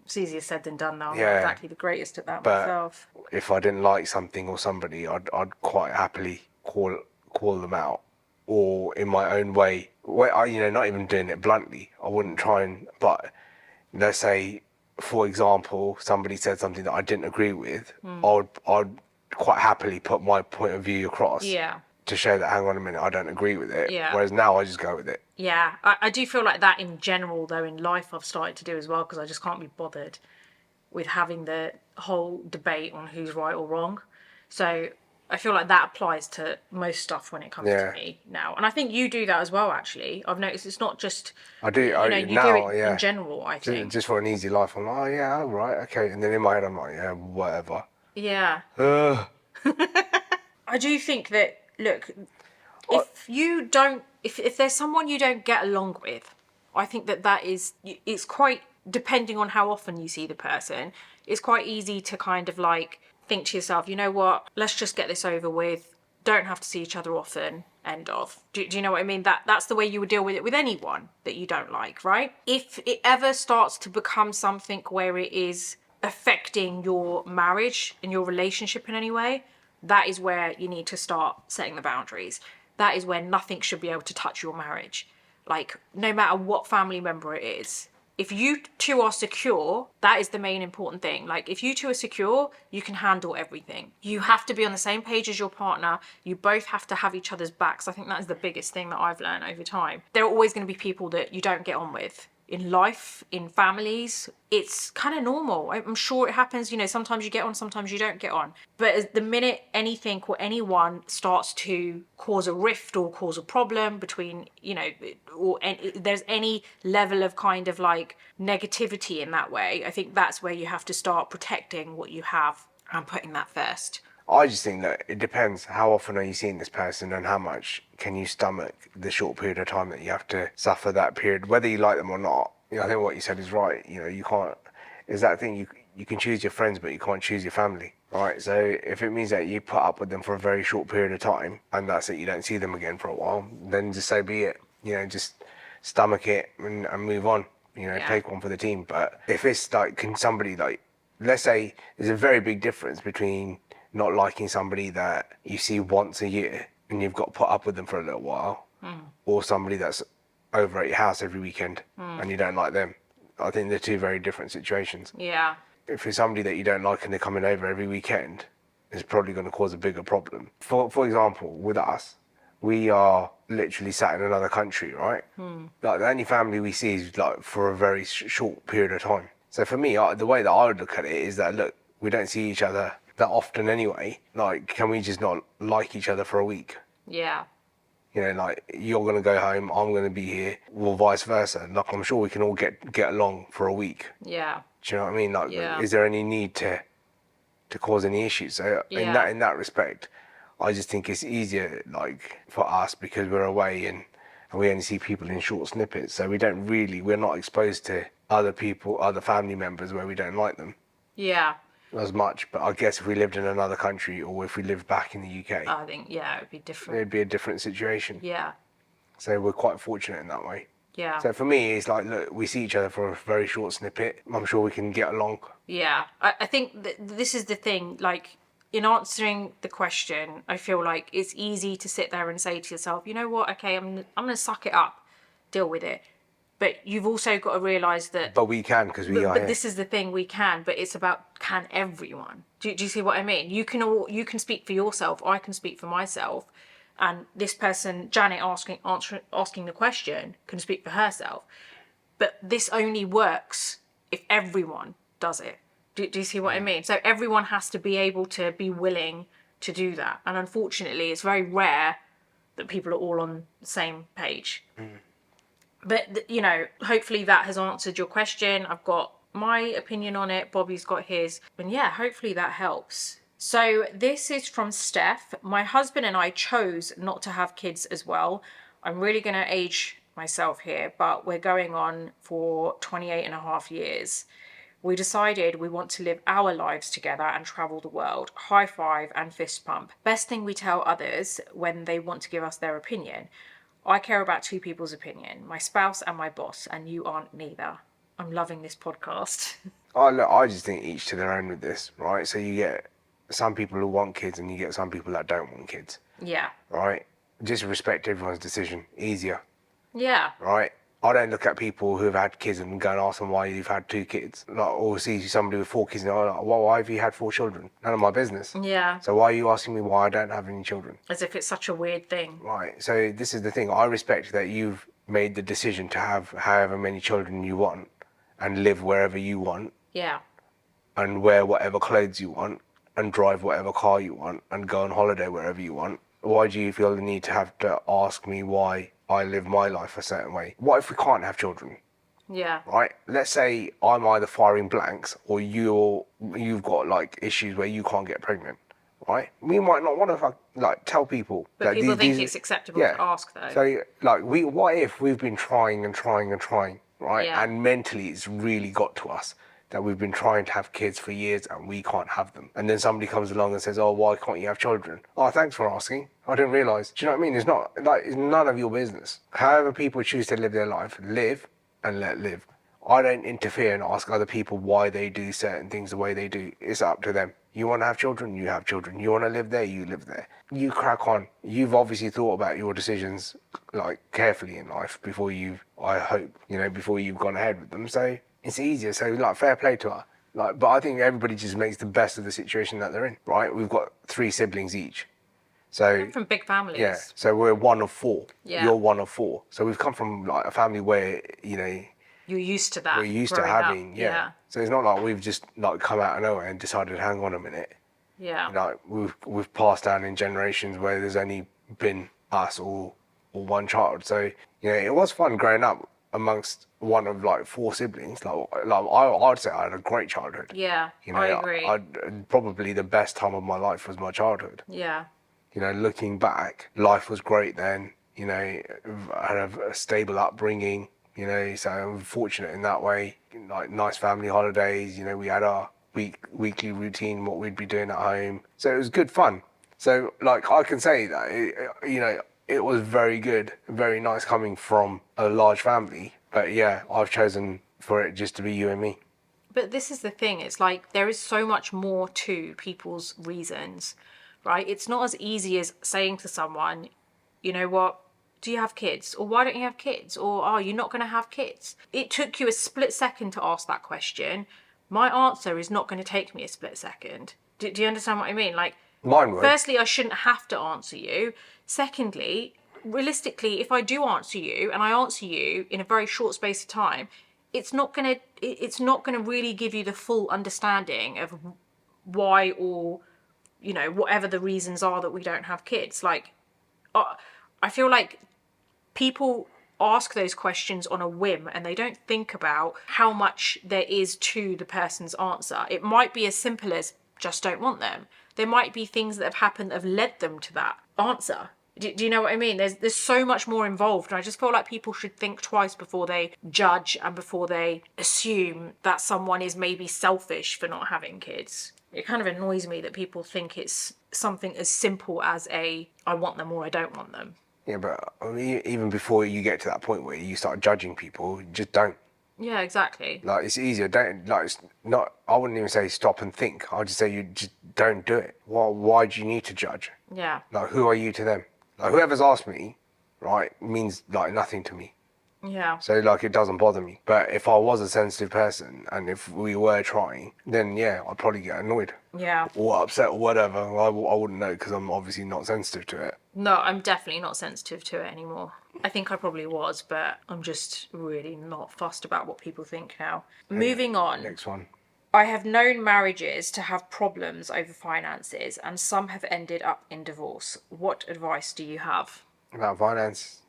It's easier said than done, though. I'm not Yeah. exactly the greatest at that But myself. if I didn't like something or somebody, I'd quite happily call them out, or in my own way. Not even doing it bluntly. I wouldn't try and. But let's say, for example, somebody said something that I didn't agree with. I'd quite happily put my point of view across. Yeah. To show that, hang on a minute, I don't agree with it. Yeah. Whereas now I just go with it. Yeah, I do feel like that in general, though, in life I've started to do as well, because I just can't be bothered with having the whole debate on who's right or wrong. So I feel like that applies to most stuff when it comes Yeah. to me now. And I think you do that as well, actually. I've noticed it's not just, I do. you do Now, it yeah. in general, I think. Just for an easy life, I'm like, oh yeah, all right, okay. And then in my head, I'm like, yeah, whatever. Yeah. Uh, I do think that, look, I- if there's someone you don't get along with, I think that is, it's quite, depending on how often you see the person, it's quite easy to kind of like think to yourself, you know what, let's just get this over with. Don't have to see each other often. End of. Do you know what I mean? That's the way you would deal with it with anyone that you don't like, right? If it ever starts to become something where it is affecting your marriage and your relationship in any way, that is where you need to start setting the boundaries. That is where nothing should be able to touch your marriage. Like, no matter what family member it is. If you two are secure, that is the main important thing. Like, if you two are secure, you can handle everything. You have to be on the same page as your partner. You both have to have each other's backs. I think that is the biggest thing that I've learned over time. There are always going to be people that you don't get on with. In life, in families, it's kind of normal. I'm sure it happens, sometimes you get on, sometimes you don't get on. But the minute anything or anyone starts to cause a rift or cause a problem between, or there's any level of kind of like negativity in that way, I think that's where you have to start protecting what you have and putting that first. I just think that it depends. How often are you seeing this person, and how much can you stomach the short period of time that you have to suffer that period, whether you like them or not. I think what you said is right. You can't. Is that thing you can choose your friends, but you can't choose your family, right? So if it means that you put up with them for a very short period of time, and that's it, you don't see them again for a while, then just so be it. Just stomach it and move on. Yeah. Take one for the team. But if it's like, can somebody like, let's say, there's a very big difference between not liking somebody that you see once a year and you've got to put up with them for a little while, or somebody that's over at your house every weekend and you don't like them. I think they're two very different situations. Yeah. If it's somebody that you don't like and they're coming over every weekend, it's probably going to cause a bigger problem. For example, with us, we are literally sat in another country, right? Like, the only family we see is like for a very short period of time. So for me, the way that I would look at it is that, look, we don't see each other that often anyway. Like, can we just not like each other for a week? Yeah. Like, you're going to go home, I'm going to be here, or vice versa. Like, I'm sure we can all get along for a week. Yeah. Do you know what I mean? Like, Yeah. is there any need to cause any issues? So Yeah. in that respect, I just think it's easier, like, for us, because we're away and we only see people in short snippets. So we're not exposed to other people, other family members where we don't like them Yeah. as much. But I guess if we lived in another country, or if we lived back in the UK, I think, yeah, it would be different. it'd be a different situation. Yeah. So we're quite fortunate in that way. Yeah. So for me, it's like, look, we see each other for a very short snippet. I'm sure we can get along. Yeah. I think this is the thing, like, in answering the question, I feel like it's easy to sit there and say to yourself, you know what, okay, I'm going to suck it up, deal with it. But you've also got to realise that... But we can, because we are But here. this is the thing, we can, but it's about, can everyone? Do you see what I mean? You can speak for yourself, I can speak for myself, and this person, Janet, asking the question, can speak for herself. But this only works if everyone does it. Do you see what I mean? So everyone has to be able to be willing to do that. And unfortunately, it's very rare that people are all on the same page. But, hopefully that has answered your question. I've got my opinion on it. Bobby's got his. And yeah, hopefully that helps. So this is from Steph. My husband and I chose not to have kids as well. I'm really going to age myself here, but we're going on for 28 and a half years. We decided we want to live our lives together and travel the world. High five and fist pump. Best thing we tell others when they want to give us their opinion. I care about two people's opinion, my spouse and my boss, and you aren't neither. I'm loving this podcast. I just think each to their own with this, right? So you get some people who want kids and you get some people that don't want kids. Yeah. Right? Just respect everyone's decision. Easier. Yeah. Right? I don't look at people who've had kids and go and ask them why you've had 2 kids. Like, or see somebody with 4 kids and I'm like, well, why have you had 4 children? None of my business. Yeah. So why are you asking me why I don't have any children? As if it's such a weird thing. Right. So this is the thing. I respect that you've made the decision to have however many children you want and live wherever you want Yeah. and wear whatever clothes you want and drive whatever car you want and go on holiday wherever you want, why do you feel the need to have to ask me why I live my life a certain way? What if we can't have children? Yeah. Right? Let's say I'm either firing blanks or you've got like issues where you can't get pregnant. Right? We might not want to like tell people. But that people think these, it's acceptable to ask, though. So like what if we've been trying and trying and trying, right? Yeah. And mentally it's really got to us that we've been trying to have kids for years and we can't have them. And then somebody comes along and says, oh, why can't you have children? Oh, thanks for asking. I didn't realise. Do you know what I mean? It's not like, it's none of your business. However people choose to live their life, live and let live. I don't interfere and ask other people why they do certain things the way they do. It's up to them. You want to have children, you have children. You want to live there, you live there. You crack on. You've obviously thought about your decisions like carefully in life before I hope, before you've gone ahead with them. So it's easier. So like fair play to her. But I think everybody just makes the best of the situation that they're in, right? We've got 3 siblings each. So Come from big families. yeah. So we're one of 4. Yeah. You're one of 4. So we've come from like a family where, you're used to that. we're used to having, yeah. So it's not like we've just like come out of nowhere and decided, hang on a minute. Yeah. Like we've passed down in generations where there's only been us or one child. So it was fun growing up amongst one of like 4 siblings. I'd say I had a great childhood. Yeah. I agree. Probably the best time of my life was my childhood. Yeah. Looking back, life was great then. I had a stable upbringing. So I'm fortunate in that way. Like nice family holidays. We had our weekly routine, what we'd be doing at home. So it was good fun. So like I can say that it was very good, very nice coming from a large family. But yeah, I've chosen for it just to be you and me. But this is the thing. It's like there is so much more to people's reasons, right? It's not as easy as saying to someone, you know what? Do you have kids? Or why don't you have kids? Or are you not going to have kids? It took you a split second to ask that question. My answer is not going to take me a split second. Do you understand what I mean? Like, mine would. Firstly, I shouldn't have to answer you. Secondly, realistically, if I do answer you and I answer you in a very short space of time, it's not going to really give you the full understanding of why or, whatever the reasons are that we don't have kids. Like, I feel like people ask those questions on a whim and they don't think about how much there is to the person's answer. It might be as simple as just don't want them. There might be things that have happened that have led them to that answer. Do you know what I mean? There's so much more involved, and I just feel like people should think twice before they judge and before they assume that someone is maybe selfish for not having kids. It kind of annoys me that people think it's something as simple as I want them or I don't want them. Yeah, but even before you get to that point where you start judging people, just don't. Yeah, exactly. Like, it's easier. Don't, like, it's not, I wouldn't even say stop and think. I'd just say you just don't do it. Why do you need to judge? Yeah. Like, who are you to them? Like, whoever's asked me, right, means like nothing to me. Yeah. So like it doesn't bother me. But if I was a sensitive person and if we were trying, then yeah, I'd probably get annoyed. Yeah. Or upset or whatever. I wouldn't know because I'm obviously not sensitive to it. No, I'm definitely not sensitive to it anymore. I think I probably was, but I'm just really not fussed about what people think now. Moving on. Next one. I have known marriages to have problems over finances and some have ended up in divorce. What advice do you have? About finance?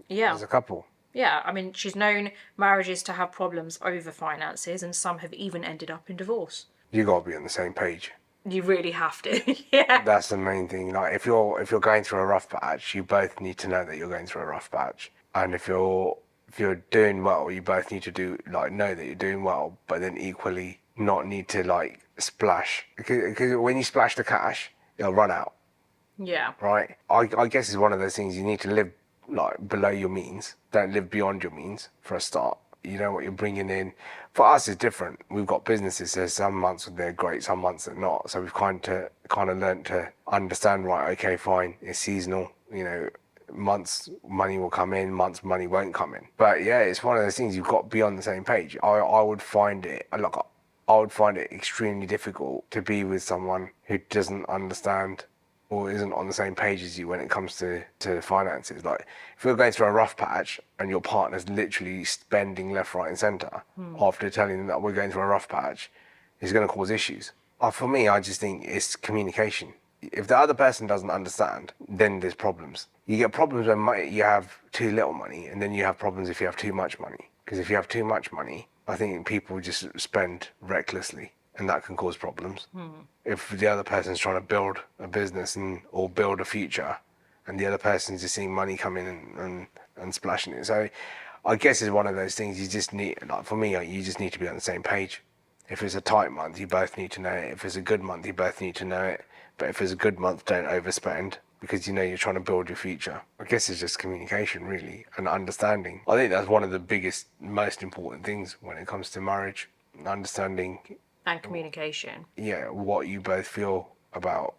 Yeah. As a couple? Yeah, I mean, she's known marriages to have problems over finances and some have even ended up in divorce. You got to be on the same page. You really have to. Yeah. That's the main thing. Like if you're going through a rough patch, you both need to know that you're going through a rough patch. And if you're doing well, you both need to know that you're doing well, but then equally not need to like splash because when you splash the cash, it'll run out. Yeah. Right. I guess it's one of those things you need to live like below your means. Don't live beyond your means for a start. You know what you're bringing in. For us, it's different. We've got businesses. So some months they're great, some months they're not. So we've kind of learned to understand. Right, okay, fine. It's seasonal. Months money will come in, months money won't come in. But yeah, it's one of those things you've got to be on the same page. I would find it extremely difficult to be with someone who doesn't understand or isn't on the same page as you when it comes to finances. Like if you're going through a rough patch and your partner's literally spending left, right and centre after telling them that we're going through a rough patch, it's going to cause issues. For me, I just think it's communication. If the other person doesn't understand, then there's problems. You get problems when you have too little money, and then you have problems if you have too much money. Because if you have too much money, I think people just spend recklessly, and that can cause problems. If the other person's trying to build a business or build a future, and the other person's just seeing money come in and splashing it. So I guess it's one of those things you just need, like for me, you just need to be on the same page. If it's a tight month, you both need to know it. If it's a good month, you both need to know it. But if it's a good month, don't overspend because you know you're trying to build your future. I guess it's just communication, really, and understanding. I think that's one of the biggest, most important things when it comes to marriage. Understanding And communication. yeah, what you both feel about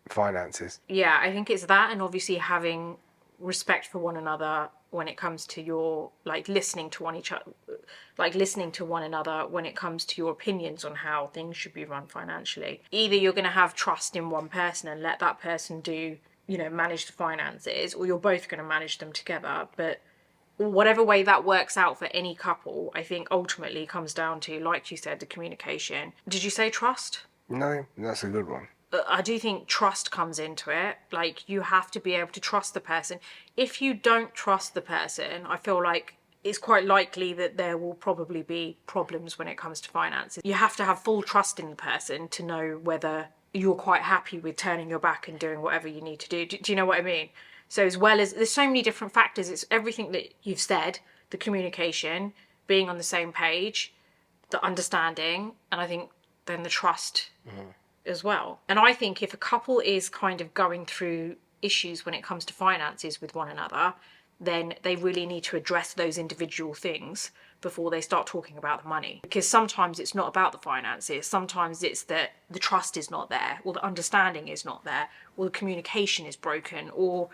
finances. Yeah, I think it's that, and obviously having respect for one another when it comes to your listening to one another when it comes to your opinions on how things should be run financially. Either you're going to have trust in one person and let that person manage the finances, or you're both going to manage them together. But whatever way that works out for any couple, I think ultimately comes down to, like you said, the communication. Did you say trust? No, that's a good one. I do think trust comes into it. Like, you have to be able to trust the person. If you don't trust the person, I feel like it's quite likely that there will probably be problems when it comes to finances. You have to have full trust in the person to know whether you're quite happy with turning your back and doing whatever you need to do. Do you know what I mean? So as well as, there's so many different factors. It's everything that you've said, the communication, being on the same page, the understanding, and I think then the trust as well. And I think if a couple is kind of going through issues when it comes to finances with one another, then they really need to address those individual things before they start talking about the money. Because sometimes it's not about the finances. Sometimes it's that the trust is not there, or the understanding is not there, or the communication is broken, or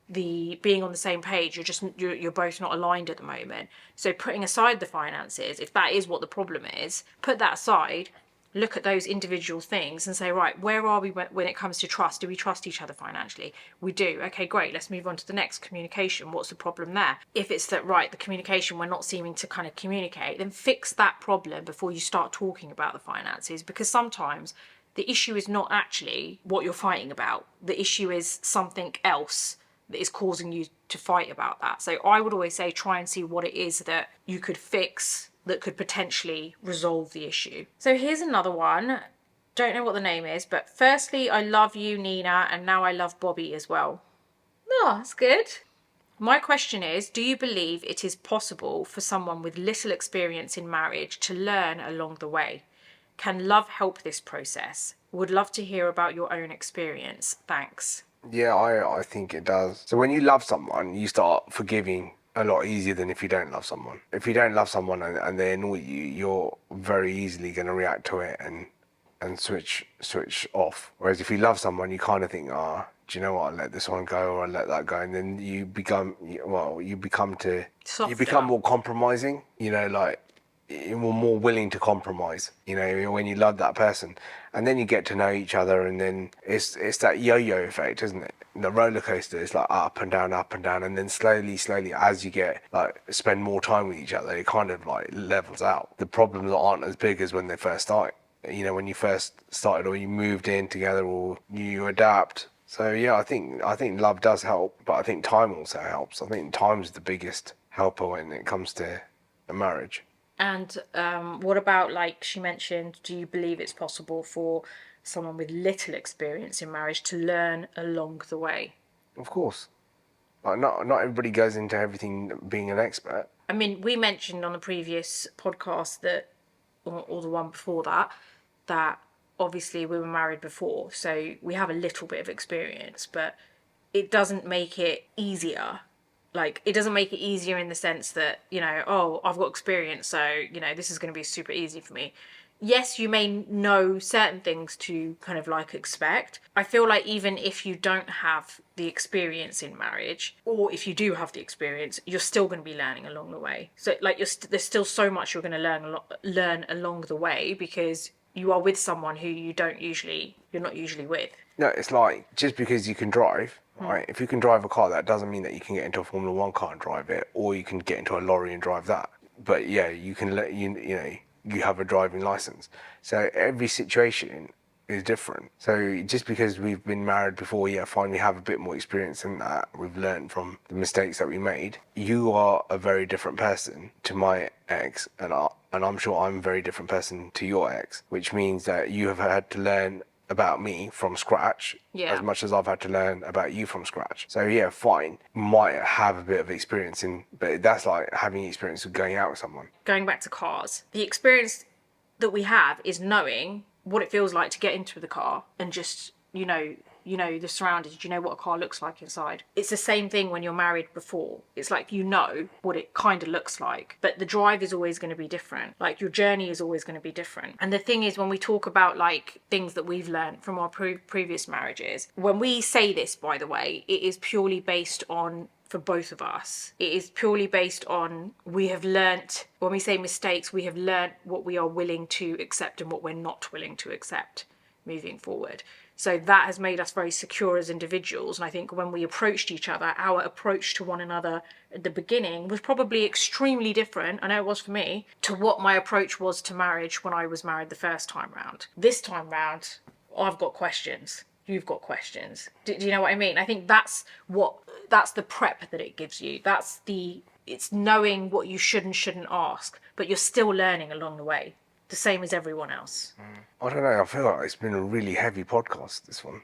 the being on the same page, you're both not aligned at the moment. So putting aside the finances, if that is what the problem is, put that aside, look at those individual things and say, right, where are we when it comes to trust? Do we trust each other financially? We do. Okay, great. Let's move on to the next. Communication. What's the problem there? If it's that, right, the communication, we're not seeming to kind of communicate, then fix that problem before you start talking about the finances, because sometimes the issue is not actually what you're fighting about. The issue is something else that is causing you to fight about that. So I would always say try and see what it is that you could fix that could potentially resolve the issue. So here's another one. Don't know what the name is, but firstly, I love you, Nina, and now I love Bobby as well. Oh, that's good. My question is, do you believe it is possible for someone with little experience in marriage to learn along the way? Can love help this process? Would love to hear about your own experience. Thanks. Yeah, I think it does. So when you love someone, you start forgiving a lot easier than if you don't love someone. If you don't love someone and they annoy you, you're very easily going to react to it and switch off. Whereas if you love someone, you kind of think, do you know what? I'll let this one go, or I'll let that go, and then you become more compromising. You're more willing to compromise, when you love that person. And then you get to know each other, and then it's that yo-yo effect, isn't it? The roller coaster is like up and down, and then slowly, as you get spend more time with each other, it kind of levels out. The problems aren't as big as when they first start. When you first started, or you moved in together, or you adapt. So yeah, I think love does help, but I think time also helps. I think time's the biggest helper when it comes to a marriage. And what about, like she mentioned, do you believe it's possible for someone with little experience in marriage to learn along the way? Of course. Not everybody goes into everything being an expert. I mean, we mentioned on the previous podcast that, or the one before that obviously we were married before, so we have a little bit of experience, but it doesn't make it easier. It doesn't make it easier in the sense that, I've got experience, so, this is going to be super easy for me. Yes, you may know certain things to kind of expect. I feel like even if you don't have the experience in marriage, or if you do have the experience, you're still going to be learning along the way. So there's still so much you're going to learn along the way, because you are with someone who you're not usually with. No, it's like, just because you can drive, right? If you can drive a car, that doesn't mean that you can get into a Formula 1 car and drive it, or you can get into a lorry and drive that. But yeah, you can you have a driving license. So every situation is different. So just because we've been married before, yeah, fine, we have a bit more experience in that. We've learned from the mistakes that we made. You are a very different person to my ex, and I'm sure I'm a very different person to your ex, which means that you have had to learn about me from scratch as much as I've had to learn about you from scratch. So yeah, fine, might have a bit of experience in, but that's like having experience of going out with someone. Going back to cars, the experience that we have is knowing what it feels like to get into the car and just, you know the surroundings, you know what a car looks like inside. It's the same thing when you're married before. It's like, you know what it kind of looks like, but the drive is always going to be different. Like, your journey is always going to be different. And the thing is, when we talk about like things that we've learned from our previous marriages, when we say this, by the way, it is purely based on, for both of us, it is purely based on, we have learnt, when we say mistakes, we have learnt what we are willing to accept and what we're not willing to accept moving forward. So that has made us very secure as individuals. And I think when we approached each other, our approach to one another at the beginning was probably extremely different, I know it was for me, to what my approach was to marriage when I was married the first time round. This time round, I've got questions. You've got questions. Do you know what I mean? I think that's the prep that it gives you. It's knowing what you should and shouldn't ask, but you're still learning along the way, the same as everyone else. I don't know, I feel like it's been a really heavy podcast, this one.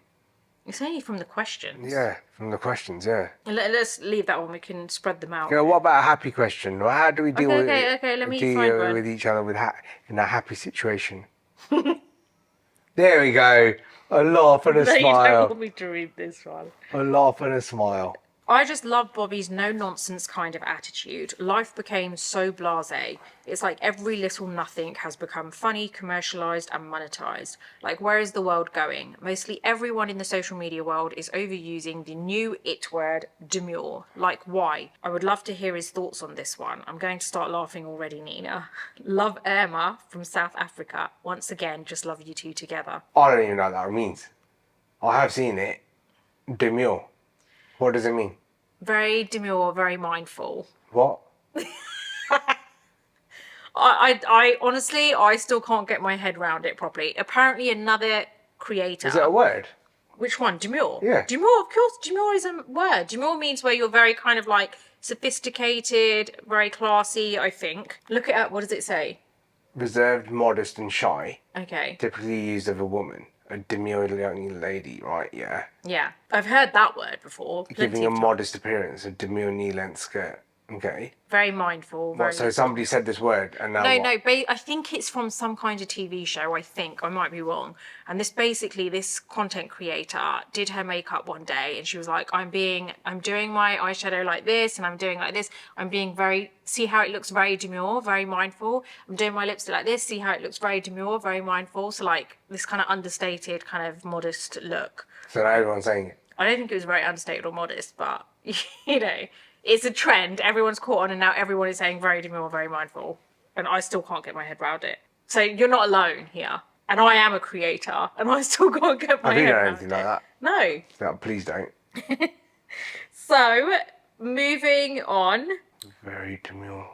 It's only from the questions. Yeah, from the questions, yeah. Let's leave that one. We can spread them out. You know, what about a happy question? How do we deal with let me find one. with each other in a happy situation? There we go. A laugh and a No, smile. you don't want me to read this one. A laugh and a smile. I just love Bobby's no-nonsense kind of attitude. Life became so blasé. It's like every little nothing has become funny, commercialised and monetised. Like, where is the world going? Mostly everyone in the social media world is overusing the new it word, demure. Like, why? I would love to hear his thoughts on this one. I'm going to start laughing already, Nina. Love Irma from South Africa. Once again, just love you two together. I don't even know what that means. I have seen it. Demure. What does it mean? Very demure, very mindful. What? I honestly, I still can't get my head around it properly. Apparently another creator... Is it a word? Which one? Demure? Yeah. Demure, of course. Demure is a word. Demure means where you're very kind of like sophisticated, very classy, I think. Look it up. What does it say? Reserved, modest and shy. Okay. Typically used of a woman. A demure lady, right? Yeah. Yeah. I've heard that word before. Giving a modest appearance, a demure knee-length skirt. Okay. Very mindful. Very So somebody said this word and now No, I think it's from some kind of TV show, I think. I might be wrong. And this content creator did her makeup one day and she was like, I'm doing my eyeshadow like this and I'm doing like this. I'm being see how it looks very demure, very mindful. I'm doing my lipstick like this, see how it looks very demure, very mindful. So like this kind of understated, kind of modest look. So now everyone's saying it. I don't think it was very understated or modest, but you know, it's a trend. Everyone's caught on and now everyone is saying very demure, very mindful. And I still can't get my head around it. So you're not alone here. And I am a creator and I still can't get my head around it. Have you done anything like that? No. No, please don't. So, moving on. Very demure.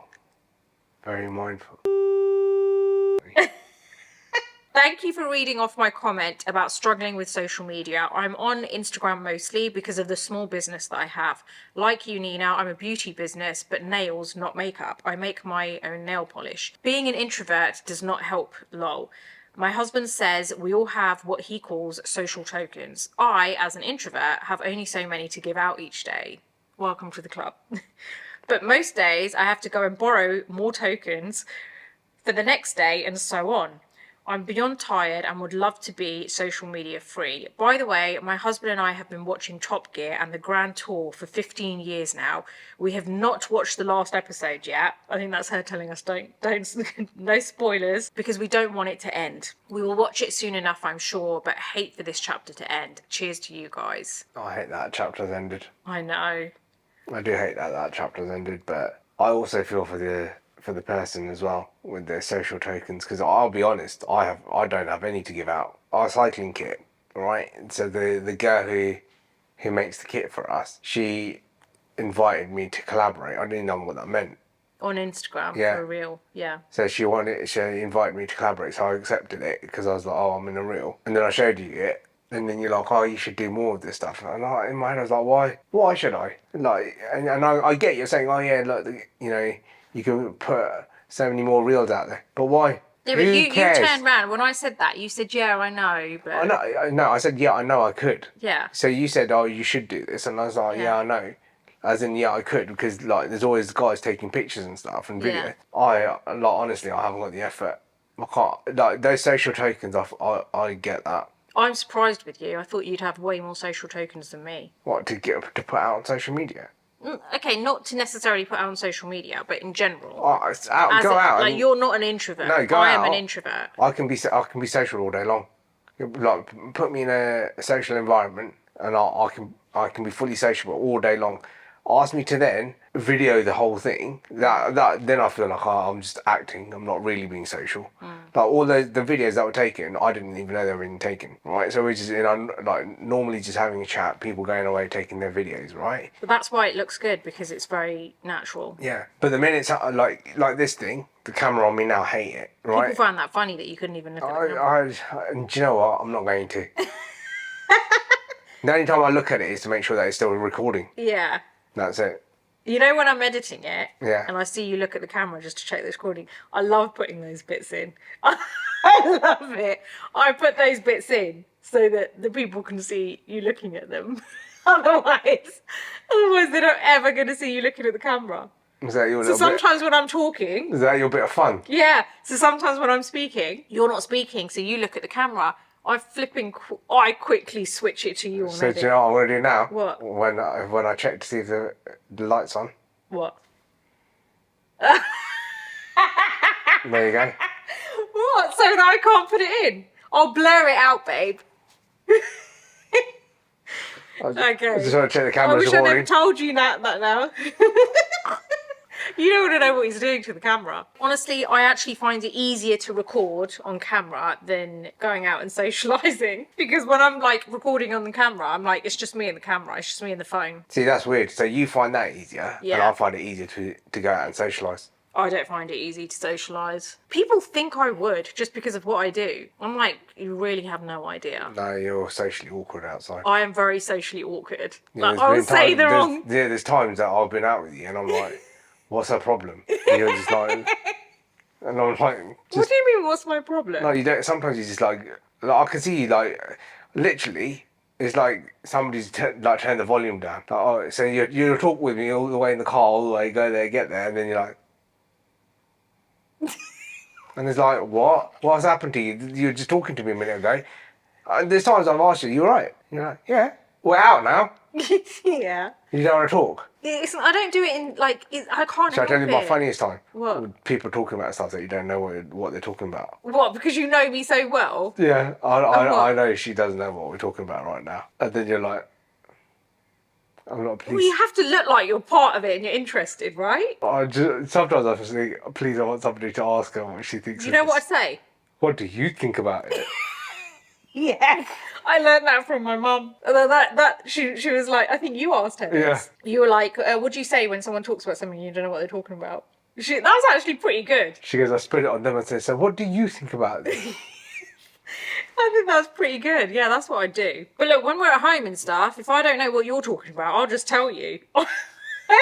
Very mindful. Thank you for reading off my comment about struggling with social media. I'm on Instagram mostly because of the small business that I have. Like you, Nina, I'm a beauty business, but nails, not makeup. I make my own nail polish. Being an introvert does not help, lol. My husband says we all have what he calls social tokens. I, as an introvert, have only so many to give out each day. Welcome to the club. But most days I have to go and borrow more tokens for the next day and so on. I'm beyond tired and would love to be social media free. By the way, my husband and I have been watching Top Gear and the Grand Tour for 15 years now. We have not watched the last episode yet. I think that's her telling us don't, no spoilers, because we don't want it to end. We will watch it soon enough, I'm sure, but hate for this chapter to end. Cheers to you guys. I hate that chapter's ended. I know. I do hate that chapter's ended, but I also feel for the person as well with their social tokens, because I'll be honest, I don't have any to give out. Our cycling kit, right? So the girl who makes the kit for us, she invited me to collaborate. I didn't know what that meant. On Instagram Yeah. for a reel. Yeah. So she invited me to collaborate, so I accepted it because I was like, oh, I'm in a reel. And then I showed you it, and then you're like, oh, you should do more of this stuff. And in my head, I was like, why? Why should I? Like, and I get you're saying, oh yeah, look, you know, you can put so many more reels out there, but why? Yeah, but Who you cares? turned round when I said that. You said, "Yeah, I know," but I know. No, I said, yeah, I know I could. yeah, So you said, oh, you should do this, and I was like, yeah, Yeah. I know. As in, yeah, I could, because like there's always guys taking pictures and stuff and video. Yeah. Like honestly, I haven't got the effort. I can't, like those social tokens. I get that. I'm surprised with you. I thought you'd have way more social tokens than me. What to put out on social media? Okay, not to necessarily put out on social media, but in general. Oh, it's out, go out. Like you're not an introvert. No, go I out. am an introvert. I can be social all day long. Like put me in a social environment, and I can be fully sociable all day long. Ask me to then video the whole thing. That then I feel like I'm just acting. I'm not really being social. Like all the videos that were taken, I didn't even know they were being taken. Right, so we're just like normally just having a chat, people going away taking their videos, right? But that's why it looks good, because it's very natural. Yeah, but the minute like this thing, the camera on me now hate it. Right. People find that funny that you couldn't even look at the camera. And do you know what? I'm not going to. The only time I look at it is to make sure that it's still recording. Yeah. That's it. You know when I'm editing it, Yeah. and I see you look at the camera just to check the recording, I love putting those bits in. I love it. I put those bits in so that the people can see you looking at them. Otherwise they're not ever going to see you looking at the camera. Is that your So little sometimes when I'm talking, bit? Is that your bit of fun? yeah. So sometimes when I'm speaking, you're not speaking, so you look at the camera. I quickly switch it to you on So edit. do you know what I'm going to do now? What? When I check to see if the light's on. What? There you go. What? So that I can't put it in? I'll blur it out, babe. I Okay. just want to check the I camera's wish I never recording. told you that now. You don't want to know what he's doing to the camera. Honestly, I actually find it easier to record on camera than going out and socialising. Because when I'm like recording on the camera, I'm like, it's just me and the camera. It's just me and the phone. See, that's weird. So you find that easier, and Yeah. I find it easier to go out and socialise. I don't find it easy to socialise. People think I would just because of what I do. I'm like, you really have no idea. No, you're socially awkward outside. I am very socially awkward. Yeah, Like, I'll say the wrong... There's times that I've been out with you, and I'm like, what's her problem? And you're just like, and I'm like, What do you mean, what's my problem? no, you don't. Sometimes you just like I can see you like, literally, it's like somebody's turned the volume down. Like, oh, so you talk with me all the way in the car, all the way, go there, get there, and then you're like, and it's like, what's happened to you? You were just talking to me a minute ago. And there's times I've asked you, you alright? You're like, yeah, we're out now. Yeah. You don't want to talk. I don't do it in, like, I can't So I help tell you my it. funniest time. What? When people talking about stuff that you don't know what they're talking about. What, because you know me so well? Yeah, what? I know she doesn't know what we're talking about right now. And then you're like, I'm not pleased. Well, you have to look like you're part of it and you're interested, right? Sometimes I just think, please, I want somebody to ask her what she thinks. You of know this. what I'd say? What do you think about it? Yeah, I learned that from my mum. And then she was like, I think you asked her this. Yeah. You were like, what do you say when someone talks about something and you don't know what they're talking about? That was actually pretty good. She goes, I spread it on them and says, so what do you think about this? I think that's pretty good. Yeah, that's what I do. But look, when we're at home and stuff, if I don't know what you're talking about, I'll just tell you. I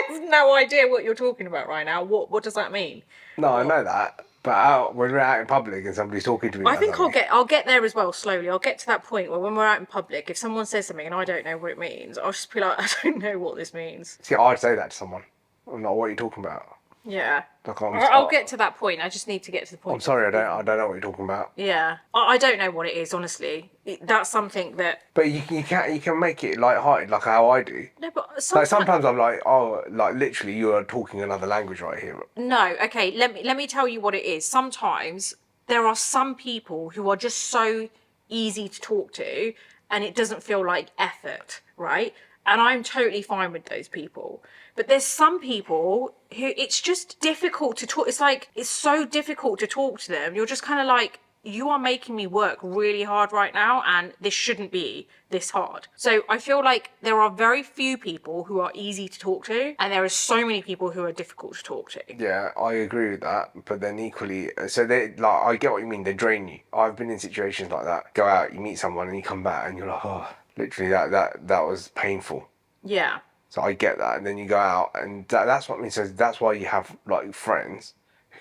have no idea what you're talking about right now. What does that mean? No, I know that. But when we're out in public and somebody's talking to me, I think I'll get there as well slowly. I'll get to that point where when we're out in public, if someone says something and I don't know what it means, I'll just be like, I don't know what this means. See, I'd say that to someone. I'm not, what are you talking about? Yeah. Like, I'll get to that point. I just need to get to the point. I'm sorry, I don't know what you're talking about. Yeah. I don't know what it is, honestly. That's something that... But you can make it light-hearted, like how I do. No, but Like sometimes I'm like, oh, like literally you are talking another language right here. No, okay, let me tell you what it is. Sometimes there are some people who are just so easy to talk to and it doesn't feel like effort, right? And I'm totally fine with those people. But there's some people who it's just difficult to talk. It's like, it's so difficult to talk to them. You're just kind of like, you are making me work really hard right now, and this shouldn't be this hard. So I feel like there are very few people who are easy to talk to, and there are so many people who are difficult to talk to. Yeah, I agree with that. But then equally, so they like I get what you mean. They drain you. I've been in situations like that. Go out, you meet someone, and you come back, and you're like, oh, literally that was painful. Yeah. So I get that, and then you go out, and that's what I mean. So that's why you have like friends,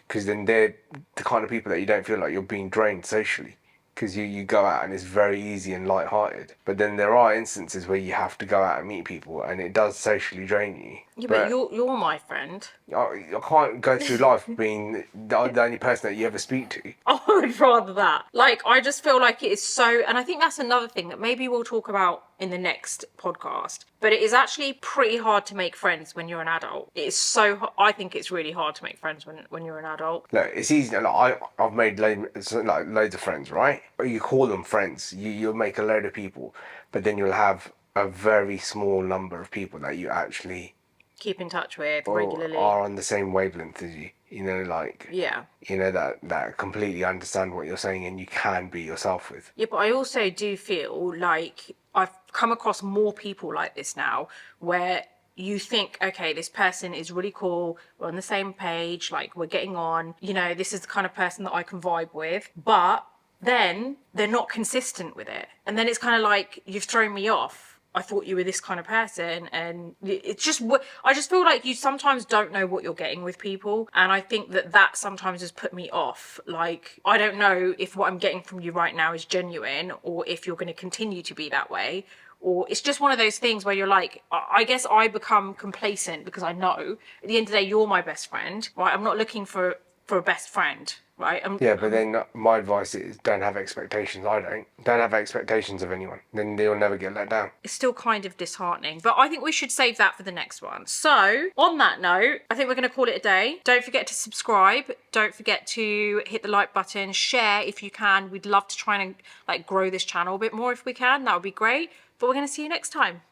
because then they're the kind of people that you don't feel like you're being drained socially, because you go out and it's very easy and light-hearted. But then there are instances where you have to go out and meet people, and it does socially drain you. Yeah, but you're my friend. I can't go through life being the only person that you ever speak to. I would rather that. Like, I just feel like it is so, and I think that's another thing that maybe we'll talk about in the next podcast, but it is actually pretty hard to make friends when you're an adult. It is so, I think it's really hard to make friends when you're an adult. Look, it's easy. Like, I've made loads of friends, right? Or you call them friends. You'll make a load of people, but then you'll have a very small number of people that you actually Keep in touch with regularly. are on the same wavelength as you. You know, like, Yeah. you know, that completely understand what you're saying and you can be yourself with. Yeah, but I also do feel like I've come across more people like this now, where you think, okay, this person is really cool, we're on the same page, like we're getting on, you know, this is the kind of person that I can vibe with, but then they're not consistent with it. And then it's kind of like, you've thrown me off. I thought you were this kind of person, and it's just, I just feel like you sometimes don't know what you're getting with people, and I think that sometimes has put me off. Like, I don't know if what I'm getting from you right now is genuine, or if you're going to continue to be that way, or it's just one of those things where you're like, I guess I become complacent because I know at the end of the day you're my best friend, right? I'm not looking for a best friend, right? But then my advice is don't have expectations. Don't have expectations of anyone. Then you'll never get let down. It's still kind of disheartening, but I think we should save that for the next one. So on that note, I think we're going to call it a day. Don't forget to subscribe. Don't forget to hit the like button, share if you can. We'd love to try and like grow this channel a bit more if we can. That would be great. But we're going to see you next time.